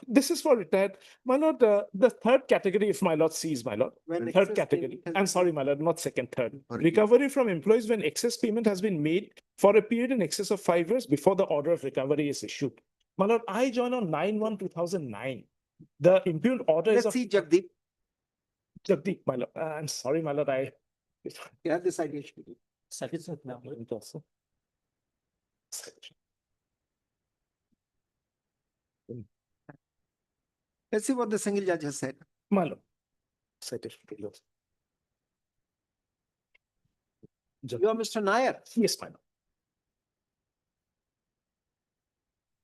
This is for retired. My lord, the third category, if my lord sees, my lord, When third excess category. payment has I'm been sorry, my lord, not second, third. Or- Recovery from employees when excess payment has been made for a period in excess of 5 years before the order of recovery is issued. My lord, I joined on 9/1/2009. The impugned order is Let's of see, Jagdeep, Jagdeep, my lord. I'm sorry, my lord, I. you have the citation. Satisfied now. It also. Let's see what the single judge has said. My lord. Certificate. You are Mr. Nair. Yes, my lord.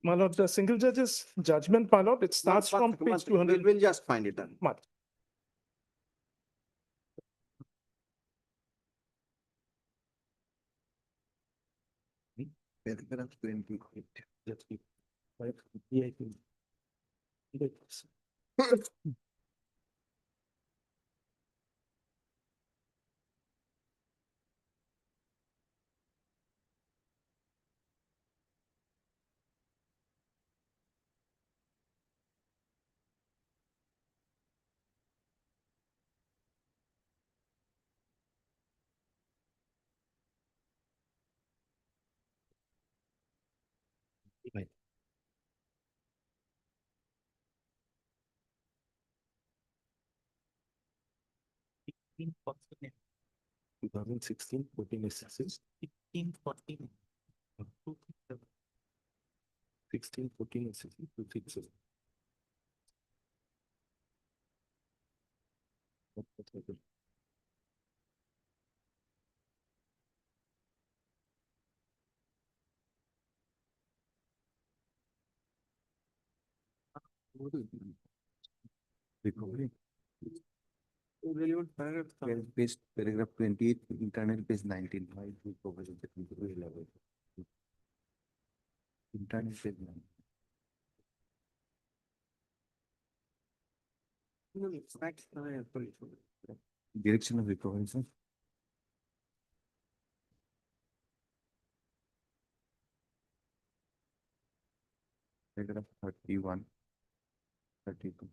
My lord, the single judge's judgment, my lord, it starts One from second, page We'll 200. we'll just find it then. My lord. Paragraph 28. Let's keep. Right, VIP. Right. Two thousand 14 SSS. 1514. 14 SSS. 267. Recovery. Relevant paragraph. Page paragraph 28, internal page 19. Why is recovery the recovery level? Internal page 9. No, it's fact. Sorry. Direction of recovery, sir. Paragraph 31, 32.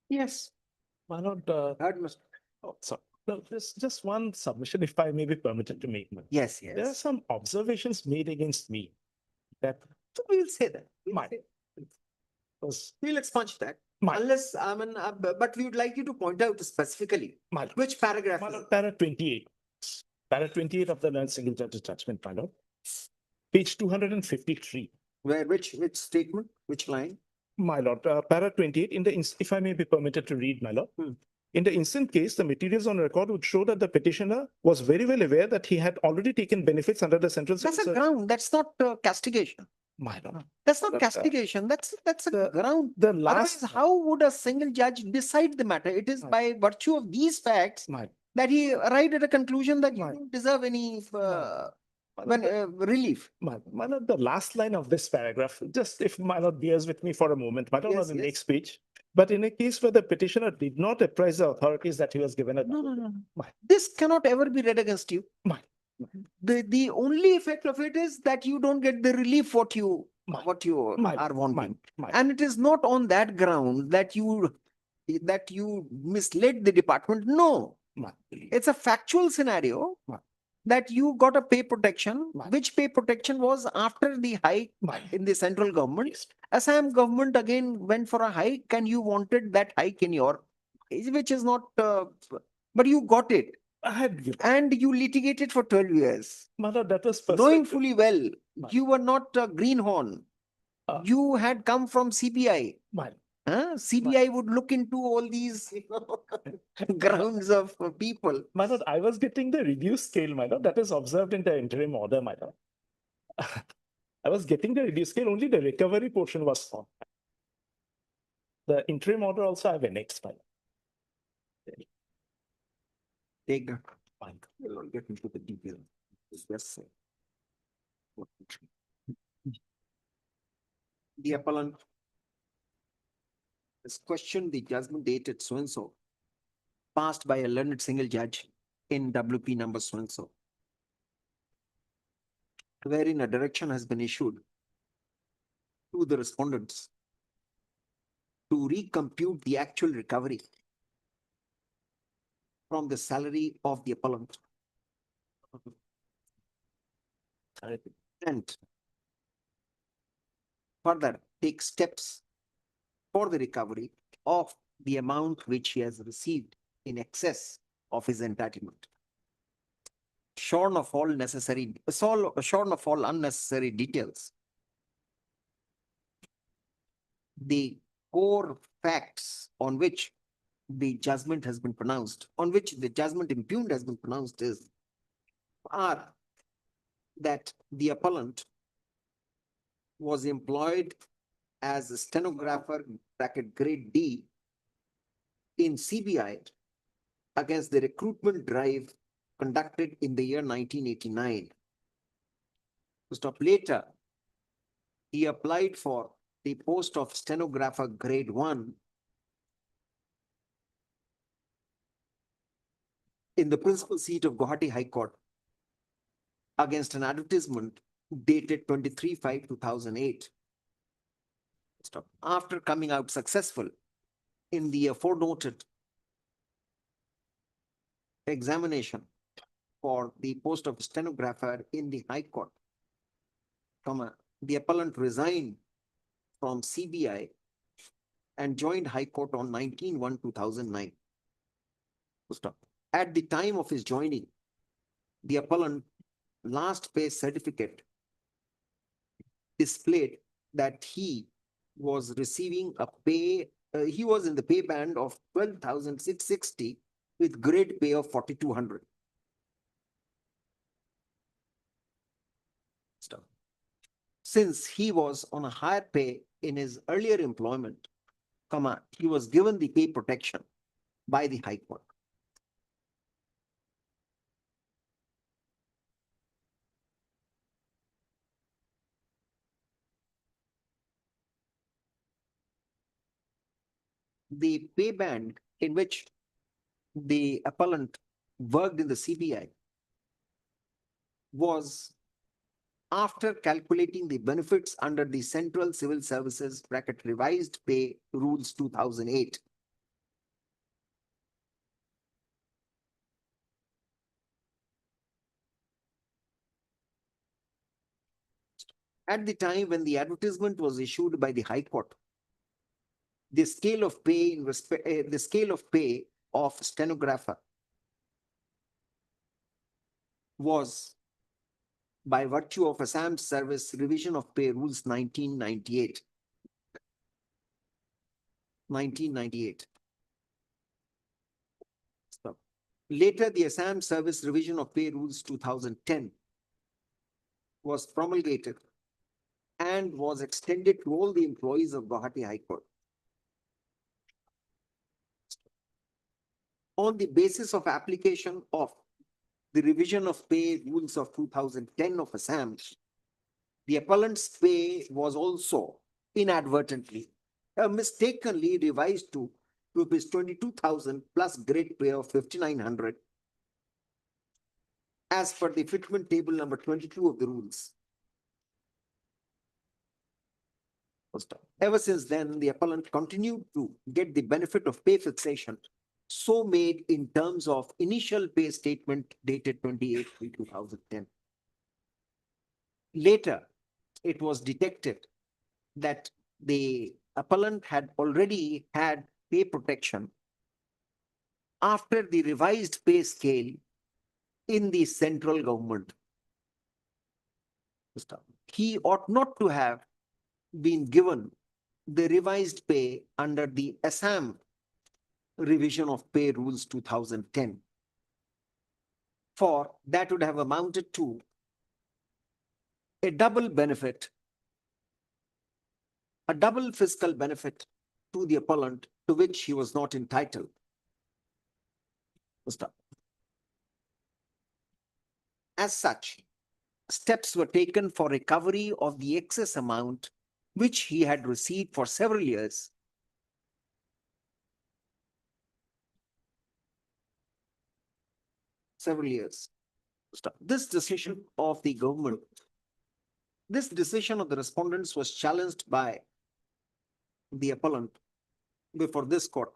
Yes. My lord, Heard, Mr. oh, sorry. No, there's just one submission, if I may be permitted to make. my lord. Yes, There are yes. some observations made against me that So we'll say that. We'll My- say- was We'll expunge that. my, Unless, I mean, but we would like you to point out specifically my, lord. which paragraph My is lord, it? para 28. Para 28 of the learned single judge judgment, my lord. Page 253. Where, which statement, which line? My lord, para 28 in the, if I may be permitted to read, my lord. Hmm. In the instant case, the materials on record would show that the petitioner was very well aware that he had already taken benefits under the central. That's a Civil ground. That's not castigation. My lord, That's not But, castigation. That's a the- ground. the Otherwise, last, how would a single judge decide the matter? It is Right. by virtue of these facts my, that he arrived at a conclusion that you Right. don't deserve any my lord, relief. my lord, the last line of this paragraph, just if my lord bears with me for a moment, my lord, Yes, on the yes. next page. But in a case where the petitioner did not apprise the authorities that he was given a. No. My, This cannot ever be read against you. my, The only effect of it is that you don't get the relief what you My- are my, wanting. my, And it is not on that ground that you misled the department. No, my, it's a factual scenario My- that you got a pay protection, My- which pay protection was after the hike my, in the central government. Assam government again went for a hike and you wanted that hike in your, which is not, but you got it I had given, and you litigated for 12 years. my lord, that was Knowing perspective. fully well, My- you were not a greenhorn. Uh, You had come from CBI. My, CBI would look into all these grounds of people. my lord, I was getting the reduced scale, my lord, that is observed in the interim order, my lord. I was getting the reduced scale, only the recovery portion was on. The interim order also I have annexed, my lord. Take that. Fine. We'll not get into the detail. It's just say. The appellant has questioned the judgment dated so and so, passed by a learned single judge in WP number so and so, wherein a direction has been issued to the respondents to recompute the actual recovery from the salary of the appellant. And further take steps for the recovery of the amount which he has received in excess of his entitlement. Shorn of all unnecessary details. The core facts on which the judgment has been pronounced, on which the judgment impugned has been pronounced are that the appellant was employed as a stenographer bracket grade D in CBI against the recruitment drive conducted in the year 1989. To stop later, he applied for the post of stenographer grade 1 in the principal seat of Guwahati High Court against an advertisement dated 23/5/2008. Stop. After coming out successful in the aforenoted examination for the post of stenographer in the High Court, the appellant resigned from CBI and joined High Court on 19/1/2009. Stop. At the time of his joining, the appellant last pay certificate displayed that he was receiving a pay, he was in the pay band of 12,660 with grade pay of 4,200. Stop. Since he was on a higher pay in his earlier employment, he was given the pay protection by the High Court. The pay band in which the appellant worked in the CBI was after calculating the benefits under the Central Civil Services (Revised Pay Rules 2008. At the time when the advertisement was issued by the High Court, the scale of pay of stenographer was by virtue of Assam Service Revision of Pay Rules 1998. 1998. So, later, the Assam Service Revision of Pay Rules 2010 was promulgated and was extended to all the employees of Guwahati High Court. On the basis of application of the revision of pay rules of 2010 of Assam, the appellant's pay was also inadvertently, mistakenly revised to rupees 22,000 plus grade pay of 5,900 as per the fitment table number 22 of the rules. Ever since then, the appellant continued to get the benefit of pay fixation so made in terms of initial pay statement dated 28/3/2010. Later, it was detected that the appellant had already had pay protection after the revised pay scale in the central government. He ought not to have been given the revised pay under the Assam Revision of Pay Rules 2010, for that would have amounted to a double benefit, a double fiscal benefit to the appellant to which he was not entitled. As such, steps were taken for recovery of the excess amount which he had received for several years. This decision of the government, this decision of the respondents was challenged by the appellant before this court.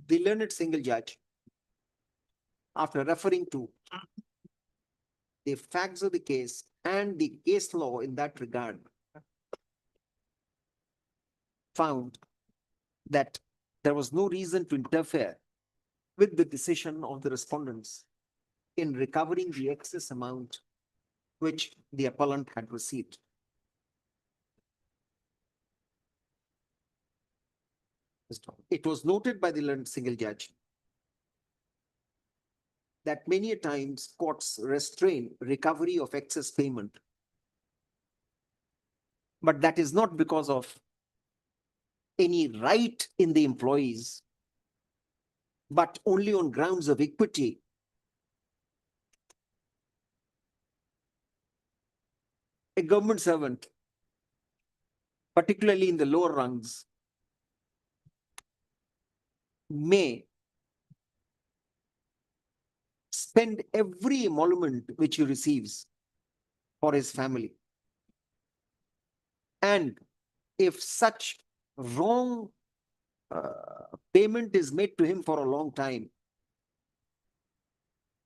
The learned single judge, after referring to the facts of the case and the case law in that regard, found that there was no reason to interfere with the decision of the respondents in recovering the excess amount which the appellant had received. It was noted by the learned single judge that many a times courts restrain recovery of excess payment, but that is not because of any right in the employees, but only on grounds of equity. A government servant, particularly in the lower rungs, may spend every emolument which he receives for his family. And if such wrong payment is made to him for a long time,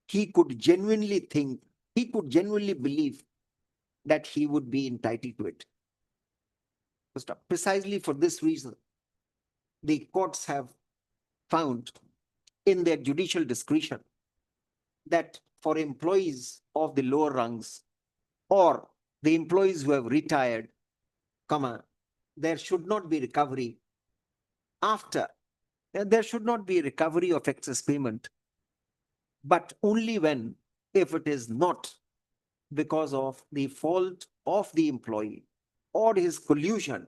he could genuinely think, he could genuinely believe that he would be entitled to it. Precisely for this reason, the courts have found in their judicial discretion that for employees of the lower rungs or the employees who have retired, there should not be recovery there should not be recovery of excess payment, but only when, if it is not because of the fault of the employee or his collusion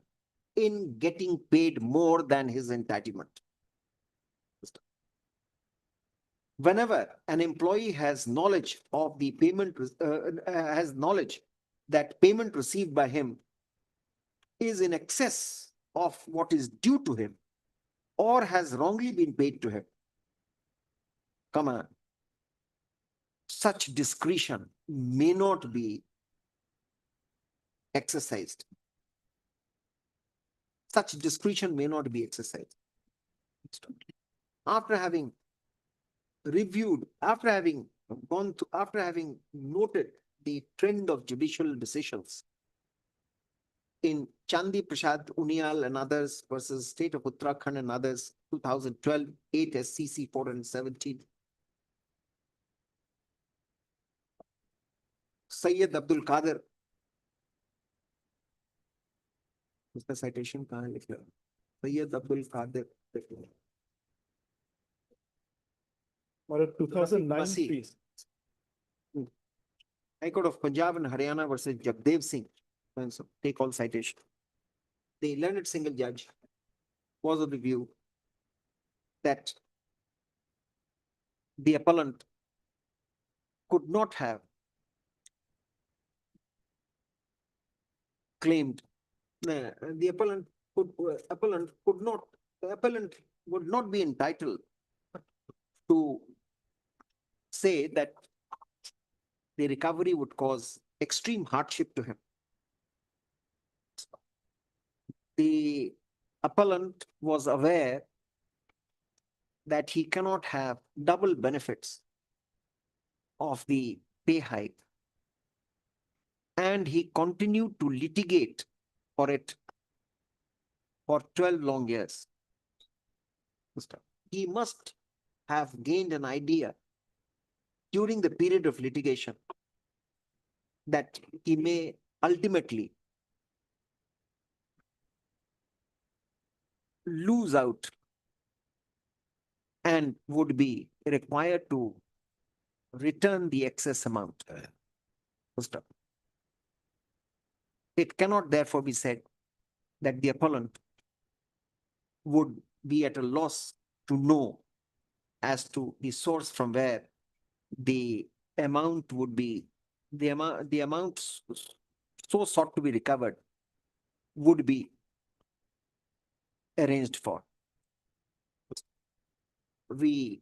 in getting paid more than his entitlement. Whenever an employee has knowledge of the payment, has knowledge that payment received by him is in excess of what is due to him or has wrongly been paid to him, such discretion may not be exercised. Such discretion may not be exercised. After having reviewed, after having noted the trend of judicial decisions in Chandi Prasad Unial and others versus State of Uttarakhand and others, 2012, 8 SCC 417. Syed Abdul Qadir. उसका citation कहाँ है लिख लो? Syed Abdul Qadir. Or 2009 Masi. please. High Court of Punjab and Haryana versus Jagdev Singh. So take all citation. The learned single judge was of the view that the appellant could not have claimed the appellant would not be entitled to say that the recovery would cause extreme hardship to him. The appellant was aware that he cannot have double benefits of the pay hike, and he continued to litigate for it for 12 long years. He must have gained an idea during the period of litigation that he may ultimately lose out and would be required to return the excess amount. It cannot therefore be said that the appellant would be at a loss to know as to the source from where the amount would be, the amount so sought to be recovered would be arranged for. We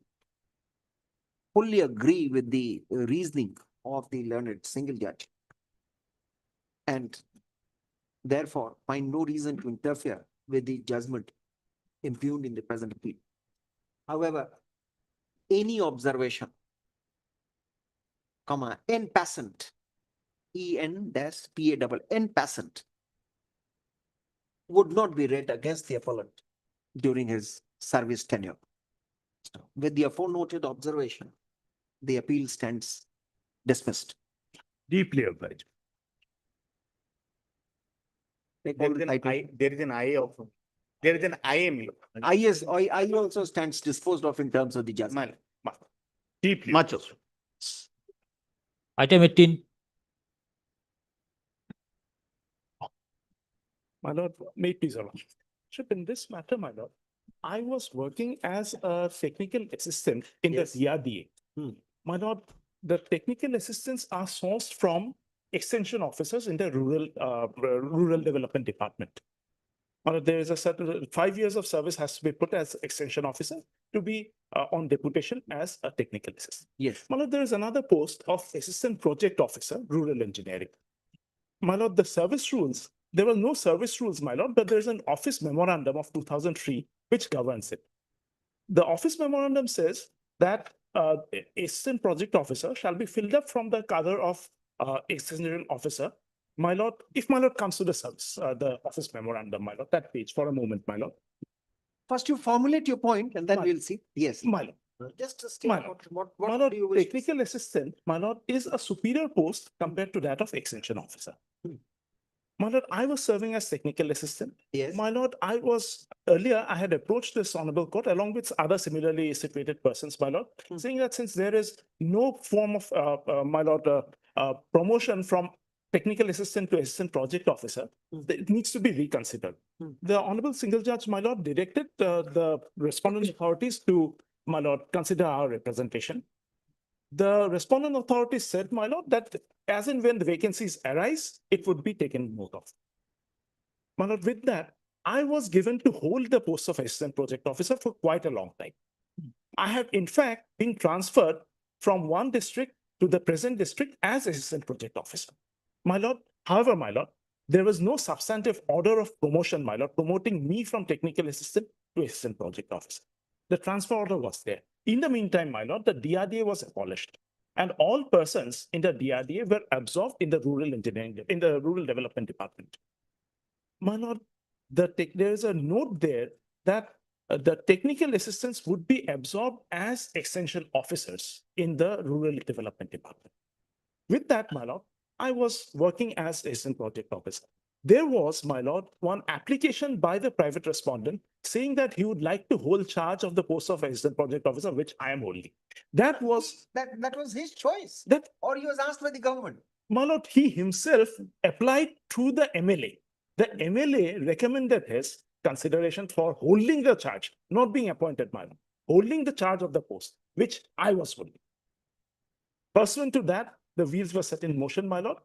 fully agree with the reasoning of the learned single judge and therefore find no reason to interfere with the judgment impugned in the present appeal. However, any observation, en passant, en passant, would not be read against the appellant during his service tenure. So, with the aforenoted observation, the appeal stands dismissed. Deeply obliged. There is an I also. There is an IME. I also stands disposed of in terms of the judgment. Deeply. Much also. Item 18. My lord, may it please your lordship, in this matter, my lord, I was working as a technical assistant in Yes. the DRDA. My lord, the technical assistants are sourced from extension officers in the rural development department. There is a certain 5 years of service has to be put as extension officer to be on deputation as a technical assistant. Yes. My lord, there is another post of assistant project officer, rural engineering. My lord, the service rules, there were no service rules, my lord, but there's an office memorandum of 2003 which governs it. The office memorandum says that assistant project officer shall be filled up from the cadre of assistant officer. My lord, if my lord comes to the service, the office memorandum, my lord, that page for a moment, my lord. First you formulate your point and then My- we'll see. Yes. My lord. Just to state My lord. what My lord, do you wish? to say? technical assistant, my lord, is a superior post compared to that of extension officer. My lord, I was serving as technical assistant. Yes. My lord, earlier I had approached this honorable court along with other similarly situated persons, my lord, saying that since there is no form of, my lord, promotion from technical assistant to assistant project officer, it needs to be reconsidered. The honorable single judge, my lord, directed the respondent authorities to, my lord, consider our representation. The respondent authorities said, my lord, that as and when the vacancies arise, it would be taken note of. My lord, with that, I was given to hold the post of assistant project officer for quite a long time. I have in fact been transferred from one district to the present district as assistant project officer. My lord, however, my lord, there was no substantive order of promotion, my lord, promoting me from technical assistant to assistant project officer. The transfer order was there. In the meantime, my lord, the DRDA was abolished and all persons in the DRDA were absorbed in the rural engineering, in the rural development department. My lord, there is a note there that the technical assistants would be absorbed as extension officers in the rural development department. With that, my lord, I was working as assistant project officer. There was, my lord, one application by the private respondent saying that he would like to hold charge of the post of assistant project officer, which I am holding. That was That was his choice. that, Or he was asked by the government. my lord, he himself applied to the MLA. The MLA recommended his consideration for holding the charge, not being appointed, my lord, holding the charge of the post, which I was holding. Pursuant to that, the wheels were set in motion, my lord.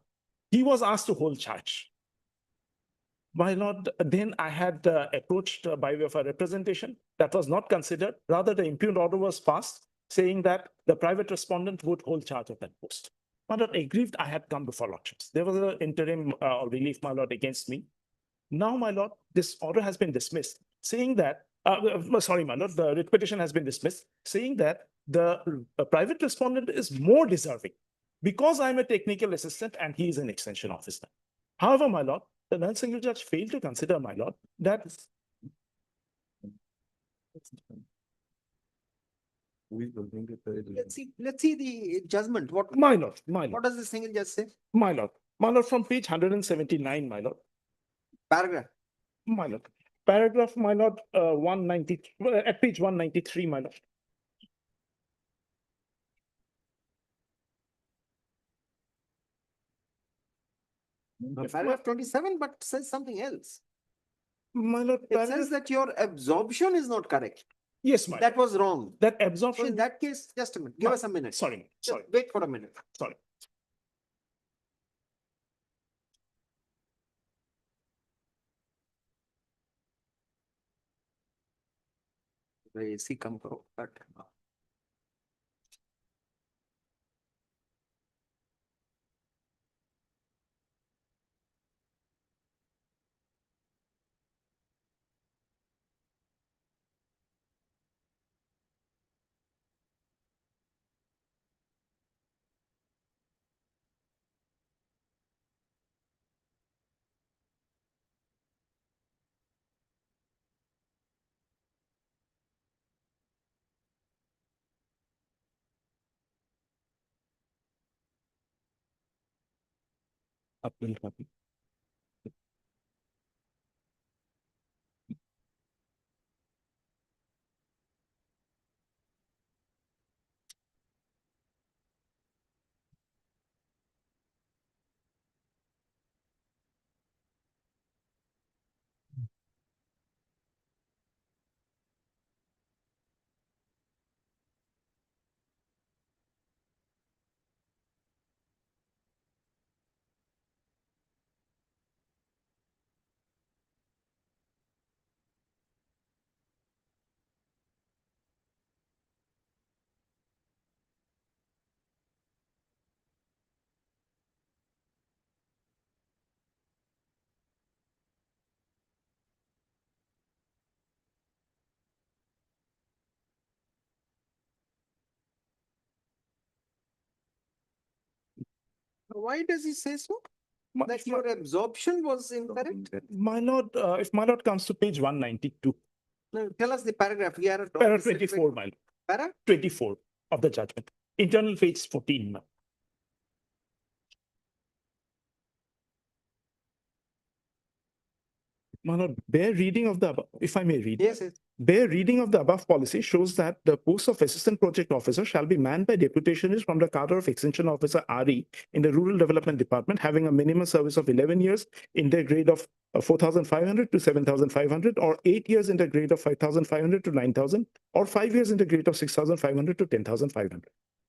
He was asked to hold charge. My lord, then I had approached by way of a representation that was not considered. Rather, the impugned order was passed saying that the private respondent would hold charge of that post. My lord, aggrieved, I had come before lordships. There was an interim relief, my lord, against me. Now, my lord, this order has been dismissed, saying that, sorry, my lord, the writ petition has been dismissed, saying that the private respondent is more deserving because I'm a technical assistant and he is an extension officer. However, my lord, the non-single judge failed to consider, my lord, that Let's see the judgment. my lord, What does the single judge say? my lord, from page 179, my lord, Paragraph. my lord, paragraph, my lord, 190, at page 193, my lord. Paragraph 27, but says something else. My lord, It says that your absorption is not correct. yes, my That was wrong. that So absorption. in that case, just a minute, give My- us a minute. Sorry, Just sorry, wait for a minute. sorry. The AC come karo, but Upload copy. Why does he say so? My- That your absorption was incorrect? My lord, if my lord comes to page 192, No, tell us the paragraph. We are at. para office 24, my lord, Para? 24 of the judgment, internal page 14. ma'am. My lord, bare reading of the above, if I may read. Yes, yes. Bare reading of the above policy shows that the post of Assistant Project Officer shall be manned by deputationists from the cadre of Extension Officer RE in the Rural Development Department, having a minimum service of 11 years in their grade of 4,500 to 7,500, or 8 years in the grade of 5,500 to 9,000, or 5 years in the grade of 6,500 to 10,500.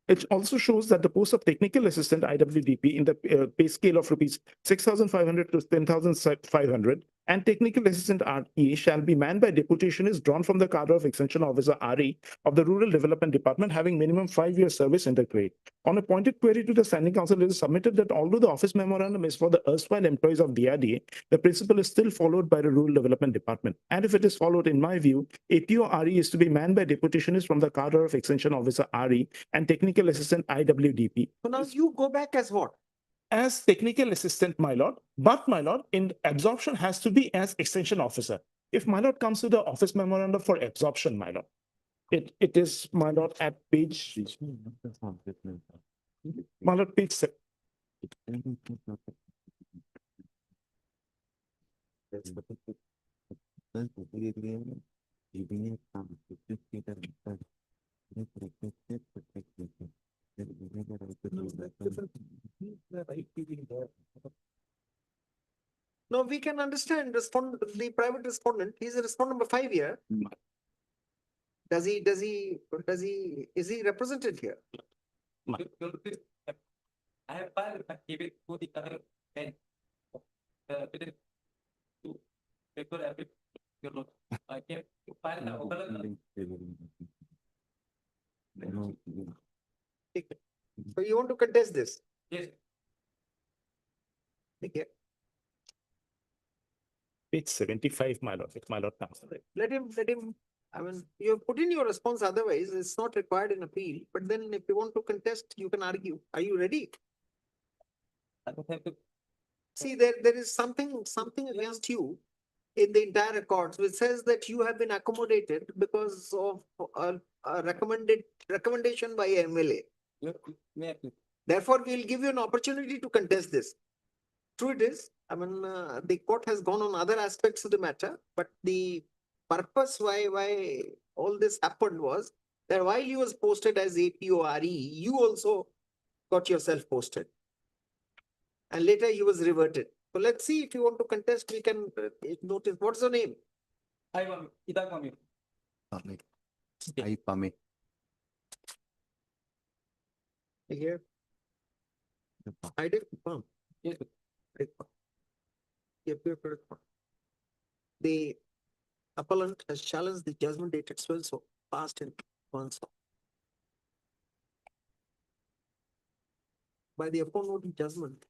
It also shows that the post of Technical Assistant IWDP in the pay scale of rupees 6,500 to 10,500 and Technical Assistant RE shall be manned by deputationists drawn from the cadre of Extension Officer RE of the Rural Development Department, having minimum 5-year service in the grade. On a pointed query to the Standing Council, it is submitted that although the office memorandum is for the erstwhile employees of DRDA, the principle is still followed by the Rural Development Department. And if it is followed, in my view, APO RE is to be manned by deputationists from the cadre of Extension Officer RE and Technical Assistant IWDP. So now you go back as what? As technical assistant, my lord, but my lord, in absorption has to be as extension officer. If my lord comes to the office memorandum for absorption, my lord, it is, my lord, at page, my lord, page 7. No, we can understand the private respondent. He's a respondent number 5 here. Is he represented here? I have filed a give it to the current pen. To paper every your lord. I can file a So you want to contest this? yes. Okay. Page 75, my lord, if my lord comes. Let him, I mean, you have put in your response, otherwise it's not required in appeal, but then if you want to contest, you can argue. Are you ready? I don't have to. See, there is something against you in the entire records, which says that you have been accommodated because of a recommendation by MLA. May I please? Therefore, we'll give you an opportunity to contest this. True it is, I mean, the court has gone on other aspects of the matter, but the purpose why all this happened was that while you was posted as APORE, you also got yourself posted. And later you was reverted. So let's see if you want to contest, we can notice. What's your name? I want Idak Mami. I permit. Here. I did. Yes. The appellant has challenged the judgment dated so passed in once. By the upon judgment.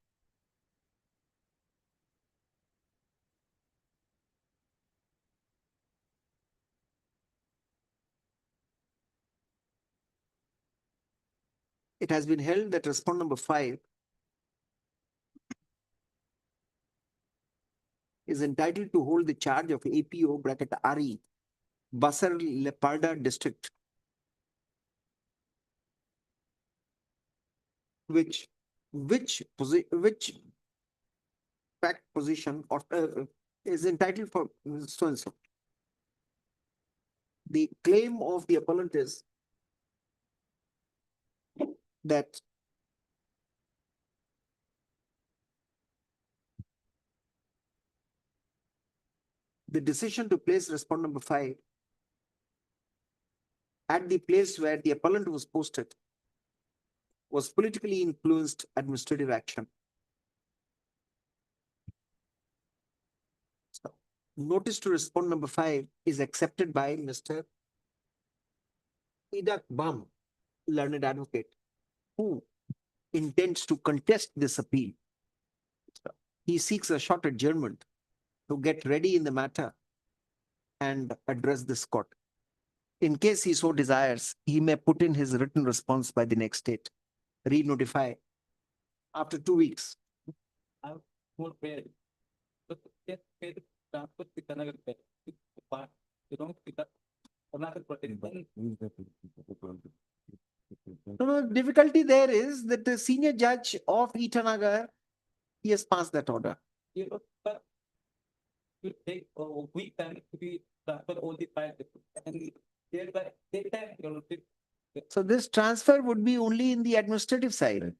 It has been held that respondent number 5 is entitled to hold the charge of APO bracket RE, Basar Leparda district, which fact position or is entitled for so and so. The claim of the appellant is that the decision to place respondent number 5 at the place where the appellant was posted was politically influenced administrative action. So, notice to respondent number 5 is accepted by Mr. Idak Bam, learned advocate, who intends to contest this appeal. He seeks a short adjournment to get ready in the matter and address this court. In case he so desires, he may put in his written response by the next date. Re-notify after 2 weeks. Won't pay. But get paid, transport to Itanagar pay. But you don't pick up another protection. No, difficulty there is that the senior judge of Itanagar, he has passed that order. You know, but you take a week time to be transferred only 5 days. And thereby, daytime, you'll be. So this transfer would be only in the administrative side,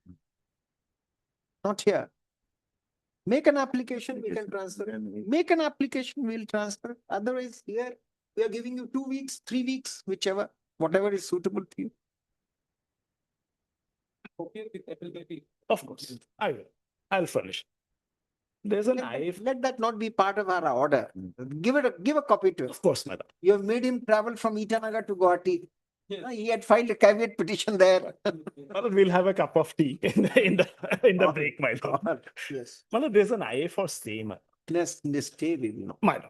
not here. Make an application, we can transfer. Make an application, we'll transfer. Otherwise, here, we are giving you 2 weeks, 3 weeks, whichever, whatever is suitable to you. Okay, with availability. Of course, I will. I'll furnish. There's an Let that not be part of our order. Give a copy to us. Of course, madam. You have made him travel from Itanagar to Guwahati. Yes. He had filed a caveat petition there. Madam, we'll have a cup of tea in the break, my lord. Yes. Madam, there's an IA for stay, madam. Let's stay, we will know. Madam.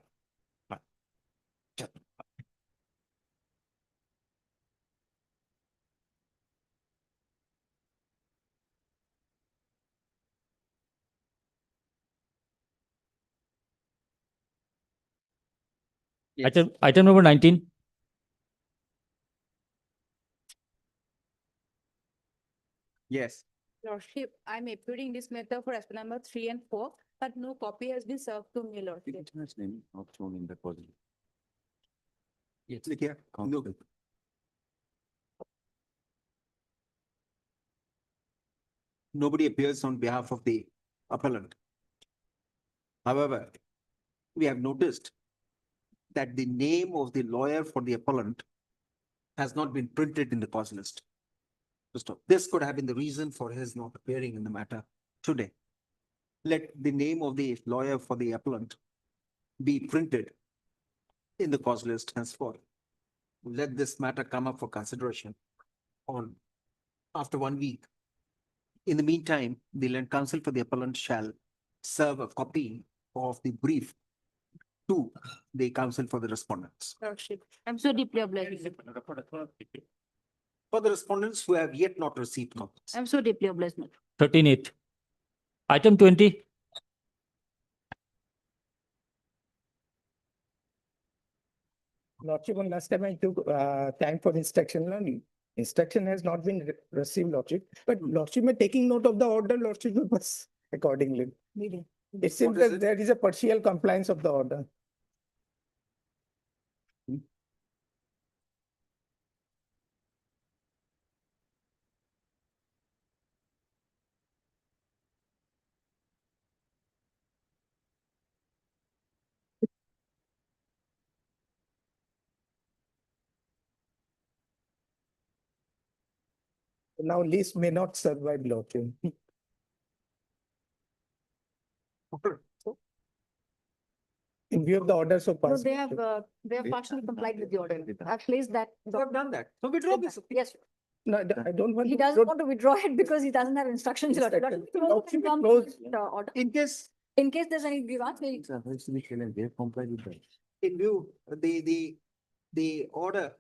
Item number 19. Yes. Lordship, I'm appearing this matter for as per number 3 and 4, but no copy has been served to me, Lordship. Petitioner's name not shown in the positive. Yes. Click here. No. Nobody appears on behalf of the appellant. However, we have noticed that the name of the lawyer for the appellant has not been printed in the cause list. This could have been the reason for his not appearing in the matter today. Let the name of the lawyer for the appellant be printed in the cause list henceforth. Let this matter come up for consideration on after 1 week. In the meantime, the land counsel for the appellant shall serve a copy of the brief to the counsel for the respondents. Lordship, I'm so deeply obliged. For the respondents who have yet not received copies. I'm so deeply obliged. 13.8. Item 20. Lordship, on last time I took time for instruction learning. Instruction has not been received, Lordship, but Lordship, by taking note of the order, Lordship will pass accordingly. It seems that there is a partial compliance of the order. Now list may not survive, Lordship. In view of the orders of No, past. they have partially complied with the order. I've placed that. You have done that. So withdraw this. Yes, No, I don't want. he to doesn't withdraw- want to withdraw it because he doesn't have instructions. Lordship. Lordship, Come close. with the order. In case, In case there's any grievance, we'll They have complied with that. in view, the order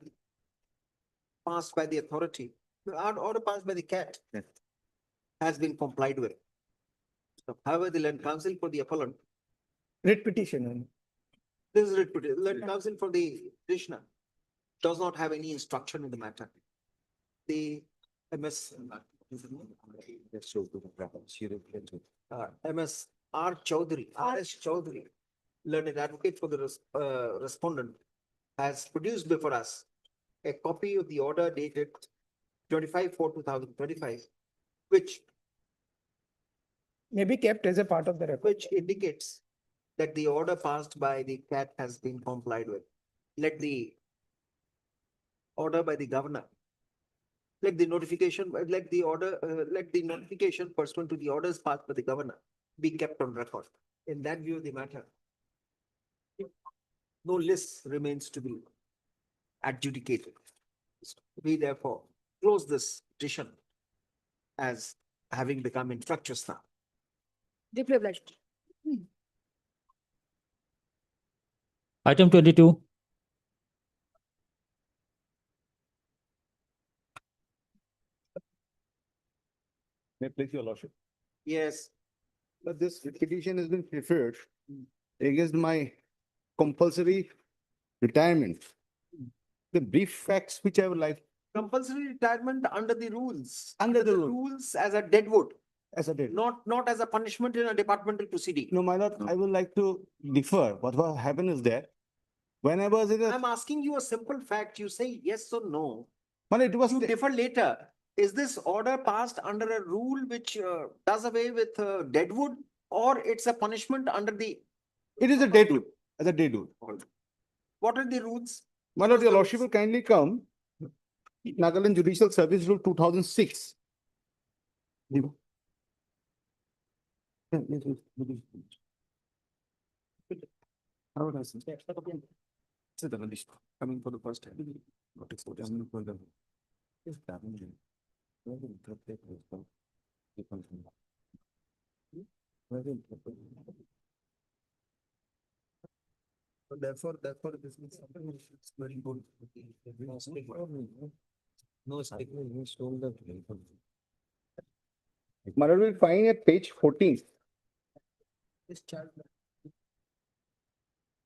passed by the authority, the order passed by the CAT has been complied with. So, however, the land counsel for the appellant, Writ petition. this is land counsel for the petitioner does not have any instruction in the matter. The MS. MS R Chaudhary, R.S. Chaudhary, learned advocate for the respondent, has produced before us a copy of the order dated 25/4/2025, which May be kept as a part of the record. which indicates that the order passed by the CAT has been complied with. Let the order by the governor, let the notification, let the order, let the notification pursuant to the orders passed by the governor be kept on record. In that view of the matter, no list remains to be adjudicated. We therefore close this petition as having become infructuous now. deeply obliged. Item 22. May it please your lordship. Yes. But this petition has been preferred against my compulsory retirement. The brief facts which I would like Compulsory retirement under the rules. Under the rule. Rules as a deadwood, as a date. not as a punishment in a departmental proceeding. No, my lord, I would like to differ. What will happen is that when I was in a, I'm asking you a simple fact. You say yes or no. well, it was, You differ later. Is this order passed under a rule which does away with deadwood, or it's a punishment under the, it is a date rule, as a date rule. what are the rules? My lord, your lordship will kindly come. Nagaland Judicial Service Rule 2006. Coming for the first time. Notice what is coming for the. So therefore, this is something which is very good. No statement, you stole the. My lord, will find at page 14. This child.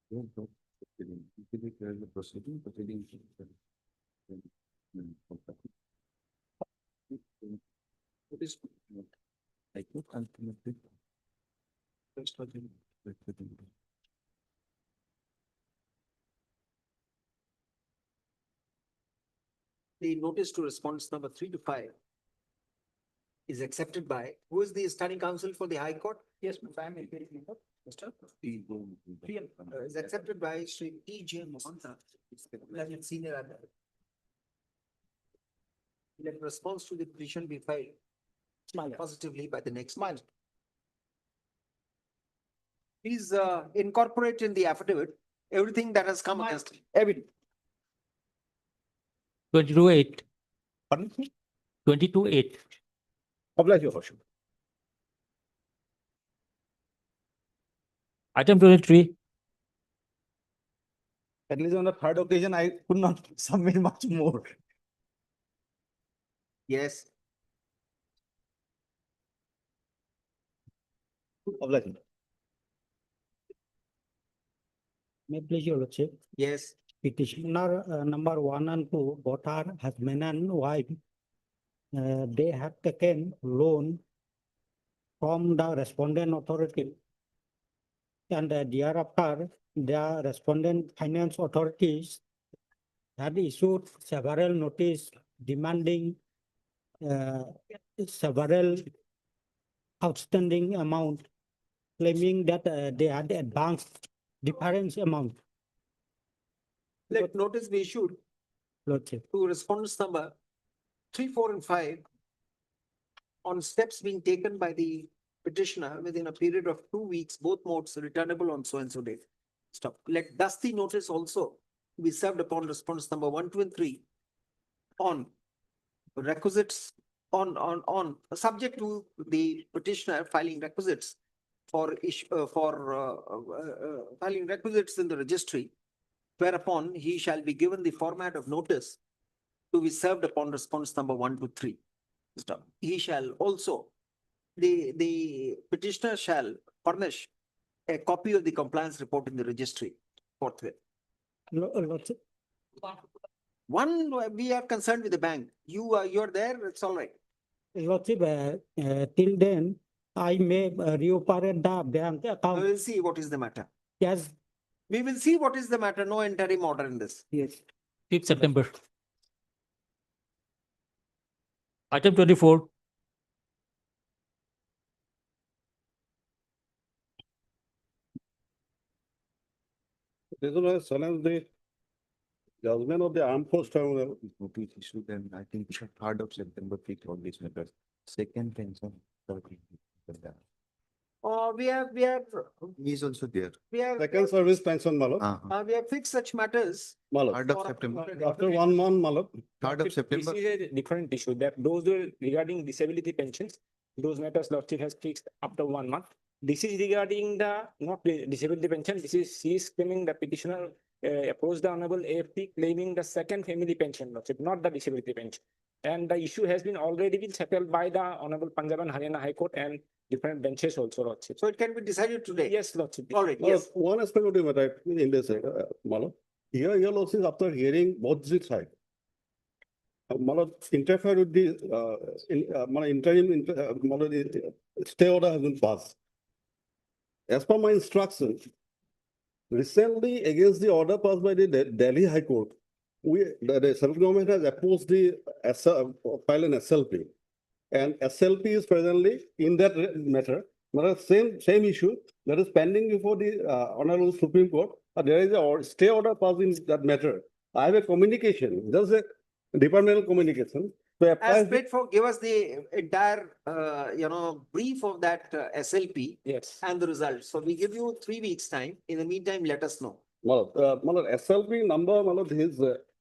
What is? I could ultimately. The notice to response number 3 to 5 is accepted by, who is the standing counsel for the High Court? Yes, I am appearing member. Mr. Is accepted by Sri T. J. Mohanta, senior advocate. Let response to the petition be filed positively by the next month. Please incorporate in the affidavit everything that has come against evidence. 22-8. Pardon? 22-8. Oblige your lordship. Item 23. At least on the third occasion, I could not submit much more. Yes. Oblige. May I please your lordship? Yes. Petitioner number 1 and 2, both are husband and wife. They have taken loan from the respondent authority. And thereafter, the respondent finance authorities had issued several notice demanding several outstanding amount, claiming that they had advanced difference amount. Let notice be issued Lordship. to respondents number 3, 4, and 5 on steps being taken by the petitioner within a period of 2 weeks, both modes returnable on so and so date. Stop. Let thus the notice also be served upon respondents number 1, 2, and 3 on requisites subject to the petitioner filing requisites for filing requisites in the registry, whereupon he shall be given the format of notice to be served upon response number 1 to 3. Stop. He shall also, the petitioner shall furnish a copy of the compliance report in the registry forthwith. Lordship. One, we are concerned with the bank. You're there, it's all right. Lordship, till then, I may reoperate the bank We account. will see what is the matter. Yes, We will see what is the matter. No interim order in this. yes. 5th September. Item 24. This is a solemn day. Judgment of the armed force tribunal. Notice issued and I think 3rd of September, pick all these matters. Second pension. We have, he's also there. Second service pension, Malab. We have fixed such matters. Malab. 3rd of September. After 1 month, Malab. 3rd of September. This is a different issue that those were regarding disability pensions, those matters Lordship has fixed after 1 month. This is regarding the not the disability pension. This is she is claiming the petitioner approached the Honorable AFT claiming the second family pension, Lordship, not the disability pension. And the issue has been already been settled by the Honorable Punjab and Haryana High Court and different benches also, Lordship. So it can be decided today? Yes, Lordship. All right, yes. One aspect of the matter in this, Malo, here, Lordship, after hearing both the sides, Malo interfere with the, interim, the stay order has been passed. As per my instructions, recently against the order passed by the Delhi High Court, the central government has opposed the file an SLP. And SLP is presently in that matter, same issue that is pending before the Honorable Supreme Court. There is a stay order passed in that matter. I have a communication, just a departmental communication. So As paid for, give us the entire, brief of that SLP. Yes. And the results. So we give you 3 weeks' time. In the meantime, let us know. SLP number, his.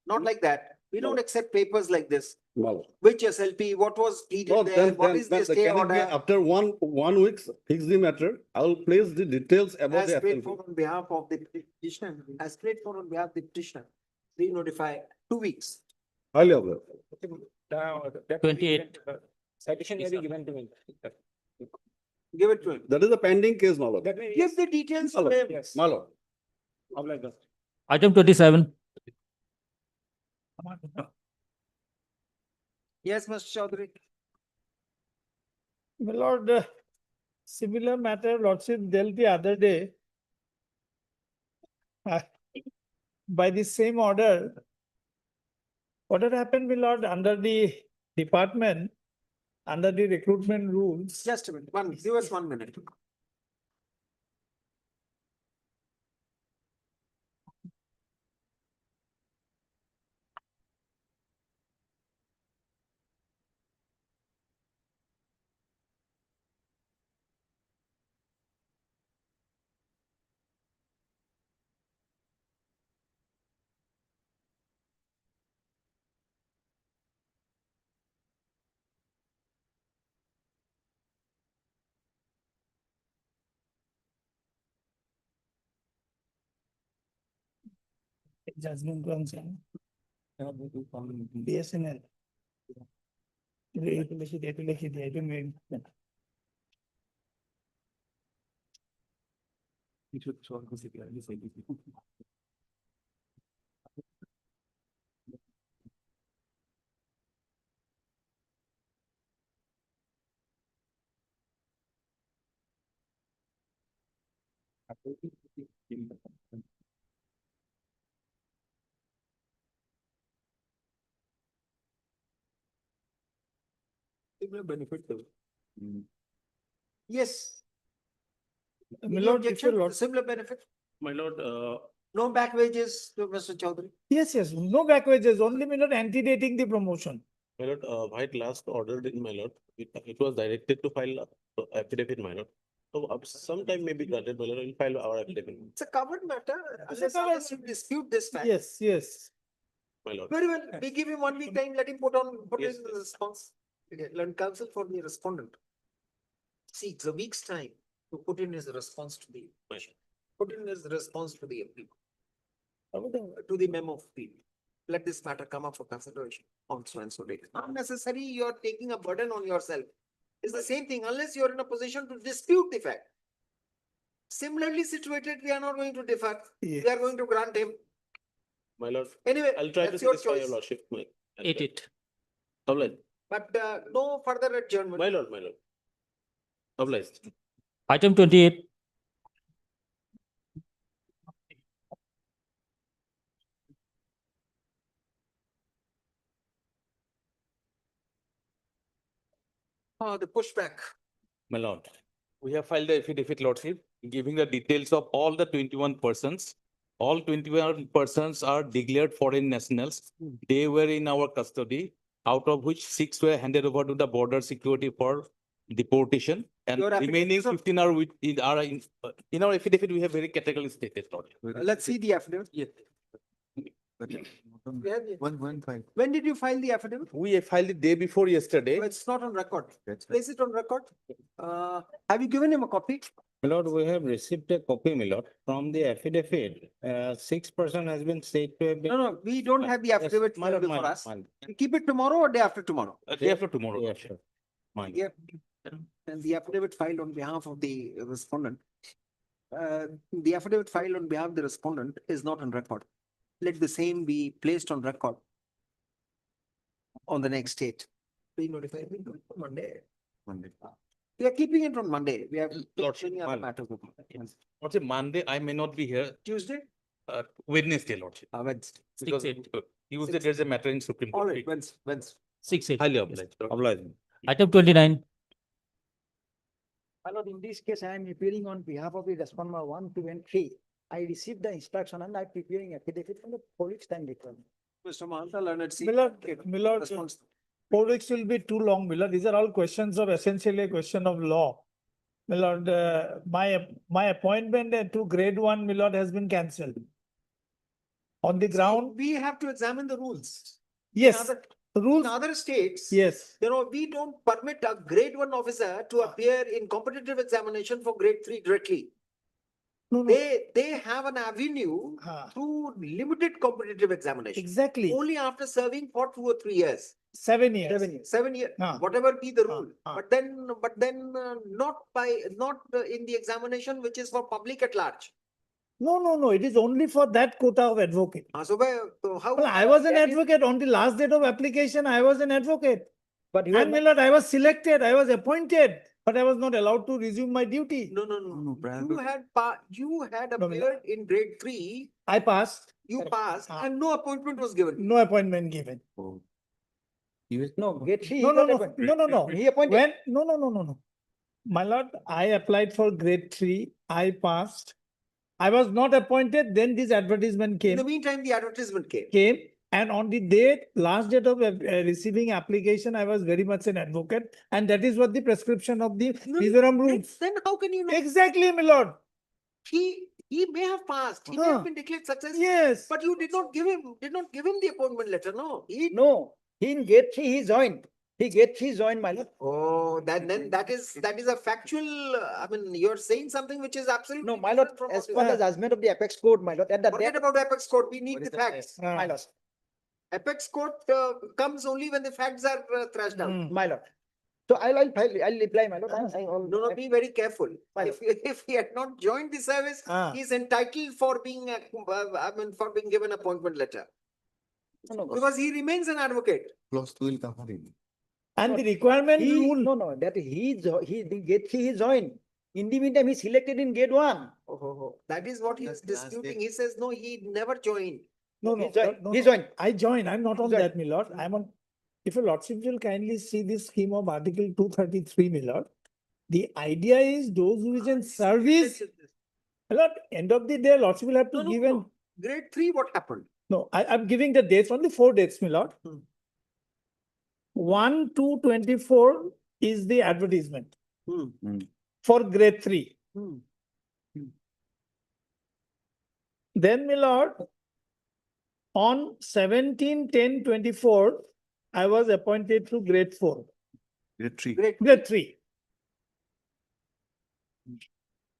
Not like that. We don't accept papers like this. Malo. Which SLP, what was pleaded there, what is the stay order? After one week, fix the matter. I will place the details about As the paid SLP. for on behalf of the petitioner, as paid for on behalf of the petitioner. We notify 2 weeks. Highly aware. That 28. Citation may be given to me. Give it to him. That is a pending case, Malo. That may, Give the details to Malo. him. yes. Malo. Oblige, Lordship. Item 27. Yes, Mr. Chaudhary. My lord, similar matter lordship dealt the other day. By the same order. What had happened, my lord, under the department, under the recruitment rules. Just a minute, give us 1 minute. Judgment concern. BSNL. Benefit though. Yes. My Any lord, if objection? your lord- Similar benefit? My lord, No back wages to Mr. Chaudhary? Yes, no back wages, only my lord antedating the promotion. my lord, white last ordered in my lord, it was directed to file affidavit, my lord. So sometime may be granted, my lord, we'll file our affidavit, It's a covered matter. It's a Unless covered- you dispute this fact. Yes. my lord. Very well, we give him 1 week time, let him put Yes, in the response. Okay, learn counsel for the respondent. See, it's a week's time to put in his response to the, My lord. put in his response to the appeal. To the memo of appeal. Let this matter come up for consideration on so and so date. Not necessary, you are taking a burden on yourself. It's the same thing, unless you are in a position to dispute the fact. Similarly situated, we are not going to defer. We are going to grant him. My lord, Anyway, I'll try to that's your satisfy your choice. lordship. Eight it. Obliged. But no further adjournment. My lord, my lord. Obliged. Item 28. The pushback. My lord, we have filed the affidavit, lordship, giving the details of all the 21 persons. All 21 persons are declared foreign nationals. They were in our custody, out of which 6 were handed over to the border security for deportation. And Your affidavit, remaining sir? 15 are in our affidavit, we have very categorically stated, lord. Let's see the affidavit. Yes. One file. When did you file the affidavit? We filed the day before yesterday. It's not on record. Place it on record. Have you given him a copy? My lord, we have received a copy, my lord, from the affidavit. 6% has been said to have been. No, we don't have the affidavit my lord, before my us. lord. We keep it tomorrow or day after tomorrow? Day after tomorrow. Yeah, sure. Mine. Yeah. And the affidavit filed on behalf of the respondent. The affidavit filed on behalf of the respondent is not on record. Let the same be placed on record on the next date. We notify Monday. We are keeping it on Monday. We have Lordship, many other Monday. matters. Lordship, Monday, I may not be here. Tuesday? Wednesday, Lordship. Wednesday. Because 6-8. Tuesday, 6. there's a matter in Supreme All Court. right, Wednesday. 6-8. Highly obliged. Obliged. Item 29. My lord, in this case, I am appearing on behalf of the respondent 1, 2, and 3. I received the instruction and I am preparing affidavit from the 4 weeks time requirement. Mr. Mahanta, learned see. Millard, Response. 4 weeks will be too long, Millard. These are all questions of essentially a question of law. Millard, my appointment to grade 1, Millard, has been cancelled. On the ground, We have to examine the rules. yes, the In rules, other states. yes. We don't permit a grade 1 officer to appear in competitive examination for grade 3 directly. No, no, They have an avenue Ah. through limited competitive examination. exactly, Only after serving for 2 or 3 years. 7 years. 7 years. 7 years, Ah. whatever be the rule. Ah. But then not in the examination which is for public at large. No, it is only for that quota of advocate. So how? Well, I was an that is- advocate on the last date of application. I was an advocate. But you are And Millard, I was selected, I was appointed, but I was not allowed to resume my duty. No. You had No, appeared in grade 3, I passed, you passed Ah. and no appointment was given. no appointment given. no, get 3. No, no. He appointed. When, no. My lord, I applied for grade 3, I passed. I was not appointed, then this advertisement In the came, meantime, the advertisement came. and on the last date of receiving application, I was very much an advocate, and that is what the prescription of the No, Mizoram rules. Then how can you know? Exactly, my lord. He may have passed, he may Huh. have been declared successful. Yes. But you did not give him the appointment letter, no? No, he in gate 3, he joined. He gate 3 joined, my lord. Oh, then that is a factual, you're saying something which is absolutely. No, my lord, different from as what per you the judgment of the apex court, my lord, at the Forget date, about Apex Court, we need the facts. my lord, Apex Court comes only when the facts are thrashed out. Hmm. my lord. So I'll reply, my lord. No, be very careful. If he had not joined the service, Ah. he is entitled for being, for being given appointment letter. No, Because he remains an advocate. Clause 2 will cover it. And the requirement rule. No, that he in gate 3, he joined. In the meantime, he selected in gate 1. That is what he is Last disputing. day. He says, no, he never joined. No, He joined. He joined. I joined. I'm not on Joined. that, my lord. I'm on. If your lordship will kindly see this scheme of Article 233, my lord. The idea is those who is in service, my lord, end of the day, lordship will have to No, give an. no. Grade 3, what happened? No, I'm giving the dates, only 4 dates, my lord. 1/2/24 is the advertisement for grade 3. Then, my lord, on 17/10/24, I was appointed to grade 4. Grade 3. Grade 3.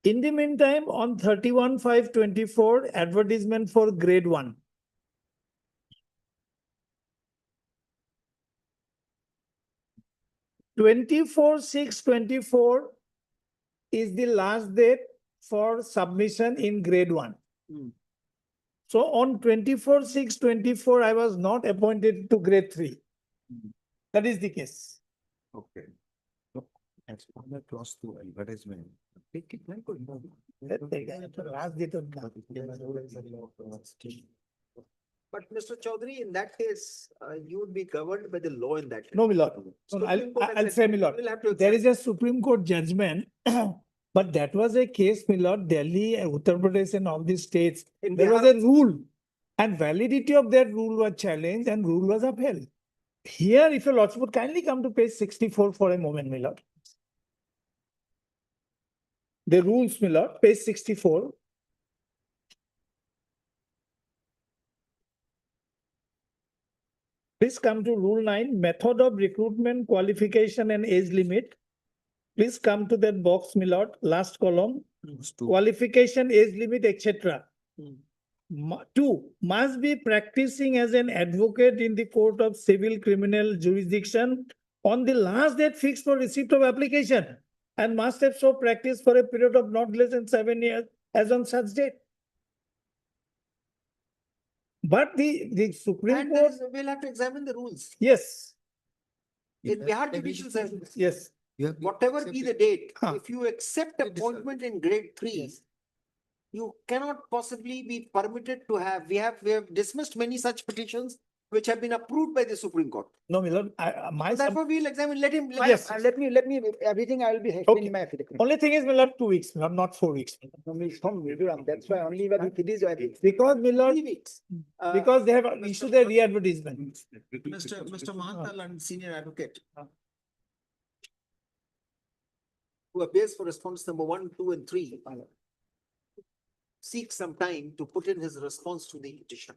In the meantime, on 31/5/24, advertisement for grade 1. (24/6/24) is the last date for submission in grade 1. So on 24/6/24, I was not appointed to grade 3. That is the case. Okay. As per the clause 2 advertisement. Take it, man, good. Last date of But Mr. Chaudhary, in that case, you would be governed by the law in that. No, my lord. No, Supreme Court has I'll said say, my you lord, will have to there accept. is a Supreme Court judgment, but that was a case, my lord, Delhi, Uttar Pradesh and all these states. In There was Bihar- a rule and validity of that rule was challenged and rule was upheld. Here, if your lordship would kindly come to page 64 for a moment, my lord. The rules, my lord, page 64. Please come to rule 9, method of recruitment, qualification and age limit. Please come to that box, my lord, last column, qualification, age limit, etc. 2, must be practicing as an advocate in the court of civil criminal jurisdiction on the last date fixed for receipt of application and must have so practice for a period of not less than 7 years as on such date. But the Supreme And Court, we'll have to examine the rules. yes, In Bihar Judicial Service, yes. whatever be the date, Huh. if you accept appointment in grade 3, Yes. you cannot possibly be permitted to have, we have dismissed many such petitions which have been approved by the Supreme Court. No, my lord, my, So therefore, we'll examine, let him. Yes. Let me, everything I will be Okay. explaining in my affidavit. only thing is, my lord, 2 weeks, not 4 weeks. That's why only when it is, Because, my lord, 3 weeks. because they have issued their re-advertisement. Mr. Mahantal and senior advocate, who appears for response number 1, 2, and 3, seek some time to put in his response to the petition.